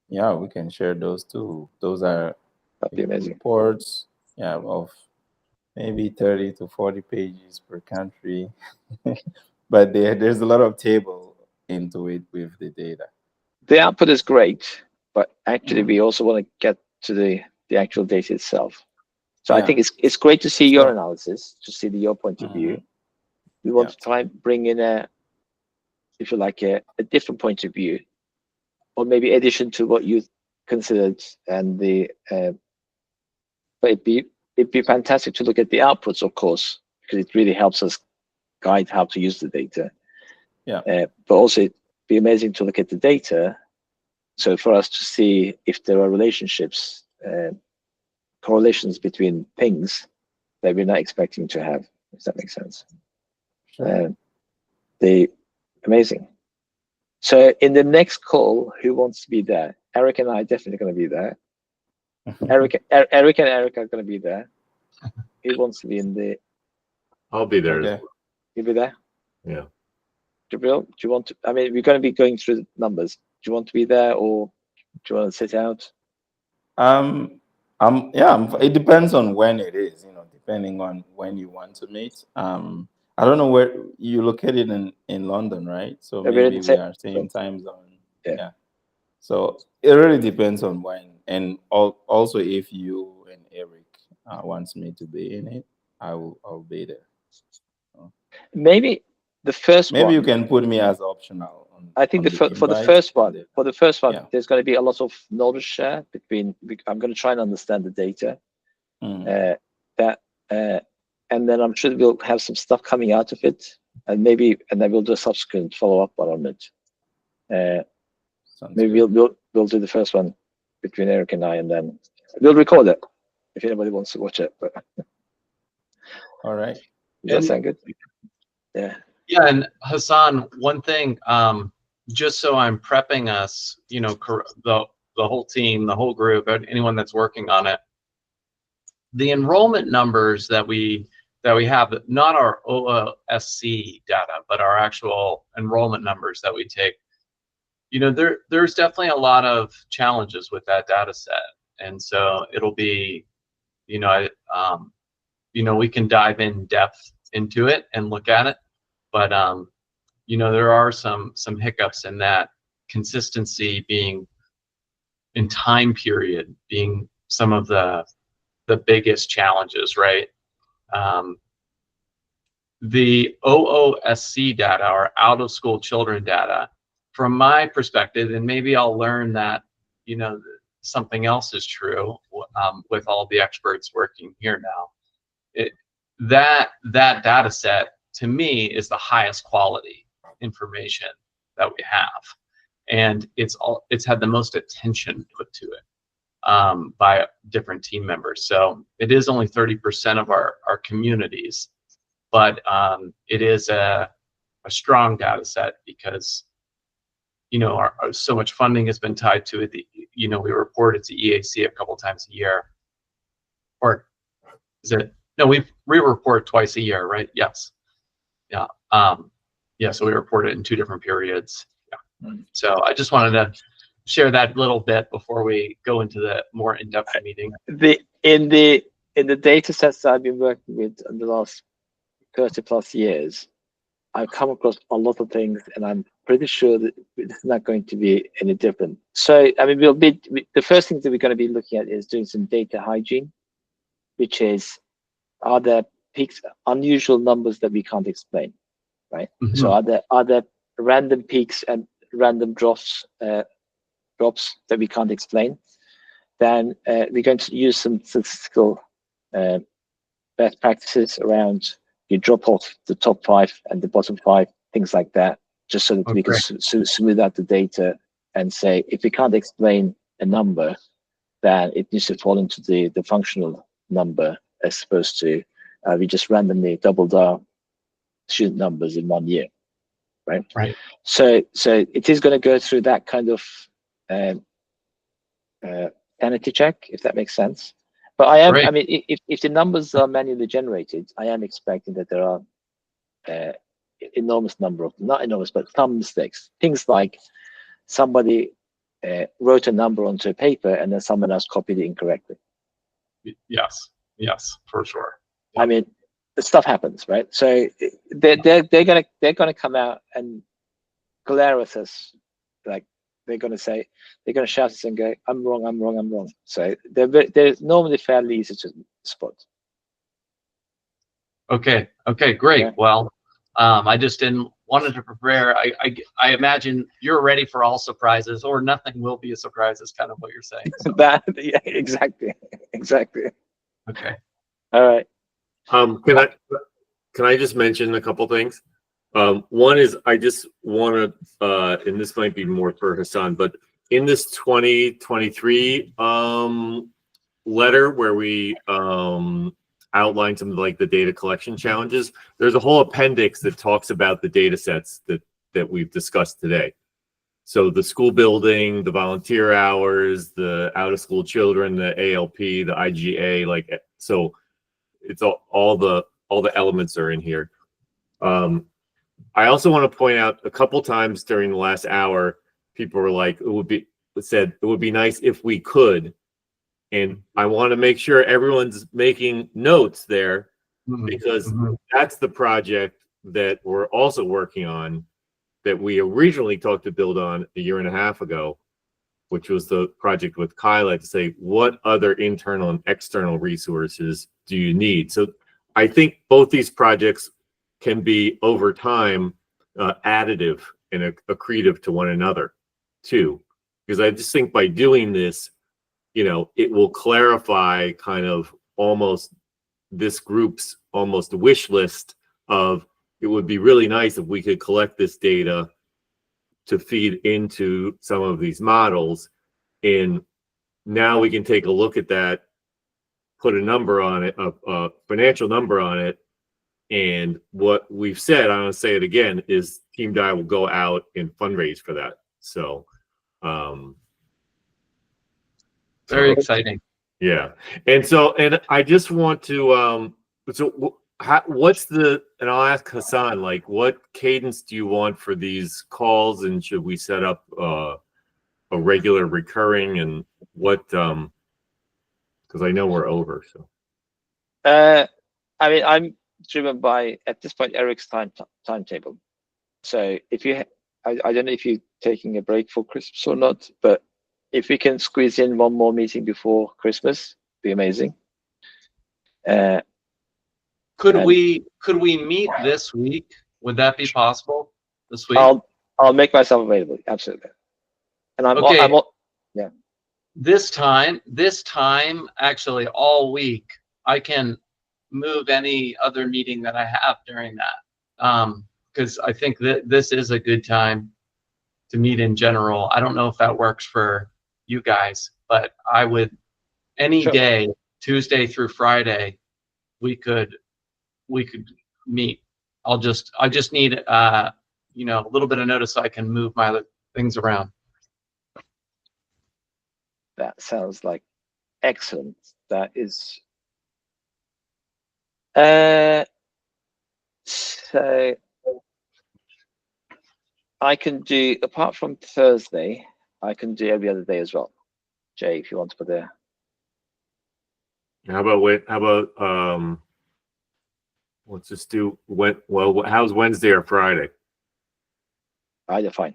yeah, we can share those too. Those are reports, of maybe 30 to 40 pages per country, but there's a lot of table into it with the data. The output is great, but actually we also want to get to the actual data itself. So I think it's great to see your analysis, to see your point of view. We want to try and bring in if you like, a different point of view, or maybe addition to what you considered, and but it'd be fantastic to look at the outputs, of course, because it really helps us guide how to use the data. But also it'd be amazing to look at the data, so for us to see if there are relationships, correlations between things that we're not expecting to have, if that makes sense. Sure. Amazing. So in the next call, who wants to be there? Eric and I are definitely going to be there. Eric and Eric are going to be there. Who wants to be in the? I'll be there. Okay. You'll be there? Yeah. Jabril, do you want to? I mean, we're going to be going through the numbers. Do you want to be there, or do you want to sit out? It depends on when it is, depending on when you want to meet. I don't know where you're located in London, right? So maybe we are same time zone. Yeah. So it really depends on when, and also if you and Eric wants me to be in it, I'll be there. So maybe the first one. Maybe you can put me as optional. I think for the first one, there's going to be a lot of knowledge share between. I'm going to try and understand the data. And then I'm sure we'll have some stuff coming out of it, and then we'll do a subsequent follow-up on it. Maybe we'll do the first one between Eric and I, and then we'll record it if anybody wants to watch it. But all right, does that sound good? Yeah. Yeah, and Hassan, one thing, just so I'm prepping us, the whole team, the whole group, anyone that's working on it, the enrollment numbers that we have, not our OOSC data, but our actual enrollment numbers that we take, there's definitely a lot of challenges with that data set. And so it'll be, we can dive in depth into it and look at it. But, there are some hiccups in that, consistency being in time period being some of the biggest challenges, right? The OOSC data, or out of school children data, from my perspective, and maybe I'll learn that, something else is true with all the experts working here now. That data set, to me, is the highest quality. information that we have, and it's had the most attention put to it by different team members. So it is only 30% of our communities, but it is a strong data set because, you know, so much funding has been tied to it. You know, we report it to EAC a couple times a year, or is it? No, we report twice a year, right? Yes. Yeah. Yeah. So we report it in 2 different periods. Yeah. So I just wanted to share that little bit before we go into the more in-depth meeting. In the data sets that I've been working with in the last 30+ years, I've come across a lot of things, and I'm pretty sure that it's not going to be any different. So, I mean, the first thing that we're going to be looking at is doing some data hygiene, which is, are there peaks, unusual numbers that we can't explain, right? Mm-hmm. So are there random peaks and random drops that we can't explain? Then we're going to use some statistical best practices around you drop off the top 5 and the bottom 5, things like that, just so that we can smooth out the data and say, if we can't explain a number, then it needs to fall into the functional number, as opposed to we just randomly doubled our student numbers in 1 year, right? Right. So it is going to go through that kind of sanity check, if that makes sense. But I am, Right. I mean, if the numbers are manually generated, I am expecting that there are enormous number of, not enormous, but some mistakes. Things like somebody wrote a number onto a paper and then someone else copied it incorrectly. Yes, for sure. I mean, the stuff happens, right? So they're gonna come out and glare at us, like they're gonna shout at us and go, I'm wrong. So they're normally fairly easy to spot. Okay, great. Yeah. Well, I just wanted to prepare. I imagine you're ready for all surprises, or nothing will be a surprise, is kind of what you're saying. So. Yeah, exactly. Okay. All right. Can I just mention a couple things? One is I just want to, and this might be more for Hassan, but in this 2023 letter where we outline some of like the data collection challenges, there's a whole appendix that talks about the data sets that we've discussed today. So the school building, the volunteer hours, the out of school children, the ALP, the IGA, like, so it's all the elements are in here. I also want to point out a couple times during the last hour, people were like, it would be nice if we could. And I want to make sure everyone's making notes there, because that's the project that we're also working on, that we originally talked to buildOn a year and a half ago, which was the project with Kyla, to say, what other internal and external resources do you need? So I think both these projects can be over time additive and accretive to one another too, because I just think by doing this, you know, it will clarify kind of almost this group's almost wish list of, it would be really nice if we could collect this data to feed into some of these models. And now we can take a look at that, put a number on it, a financial number on it. And what we've said, I'm going to say it again, is Team Dayā will go out and fundraise for that. So, very exciting. Yeah. And I just want to, what's and I'll ask Hassan, like, what cadence do you want for these calls? And should we set up a regular recurring, and what, because I know we're over, so. I mean, I'm driven by, at this point, Eric's timetable. So if you, I don't know if you're taking a break for Christmas or not, but if we can squeeze in one more meeting before Christmas, it'd be amazing. Could we meet this week? Would that be possible this week? I'll make myself available. Absolutely. And yeah. This time, actually all week, I can move any other meeting that I have during that. because I think that this is a good time to meet in general. I don't know if that works for you guys, but I would, any Sure. day, Tuesday through Friday, we could meet. I just need a little bit of notice so I can move my other things around. That sounds like excellent. That is. So I can do, apart from Thursday, I can do every other day as well. Jay, if you want to put there. How about let's just do how's Wednesday or Friday? Either fine.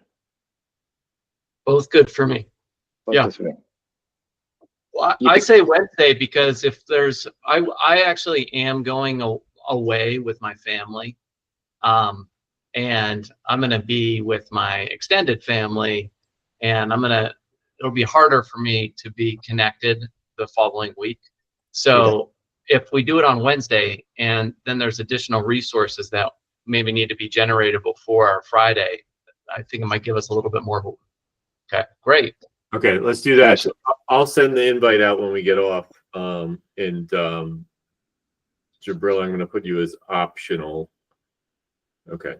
Both good for me. Both Yeah. good for me. Well, You I could- say Wednesday because if there's, I actually am going away with my family, and I'm gonna be with my extended family, and it'll be harder for me to be connected the following week. So if we do it on Wednesday, and then there's additional resources that maybe need to be generated before Friday, I think it might give us a little bit more. Okay, great. Okay, let's do that. Gotcha. I'll send the invite out when we get off. And Jabril, I'm going to put you as optional. Okay.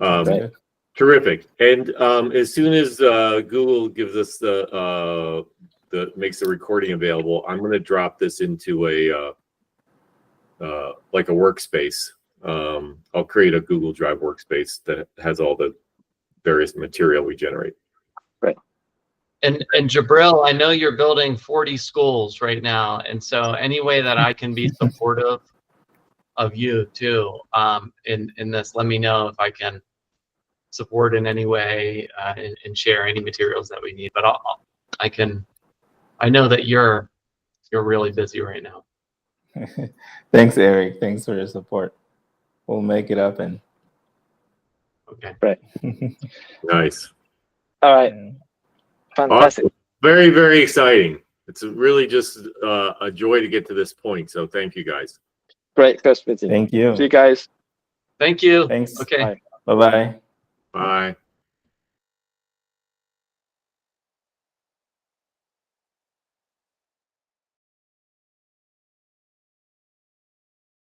Okay. Terrific. And as soon as Google gives us makes the recording available, I'm going to drop this into a like a workspace. I'll create a Google Drive workspace that has all the various material we generate. Right. And Jabril, I know you're building 40 schools right now, and so any way that I can be supportive of you too in this, let me know if I can support in any way and share any materials that we need. But I know that you're really busy right now. Thanks, Eric. Thanks for your support. We'll make it happen. Okay. Nice. All right. Yeah. Fantastic. Awesome. Very, very exciting. It's really just a joy to get to this point. So thank you guys. Great first meeting. Thank you. See you guys. Thank you. Thanks. Okay. Bye. Bye-bye. Bye.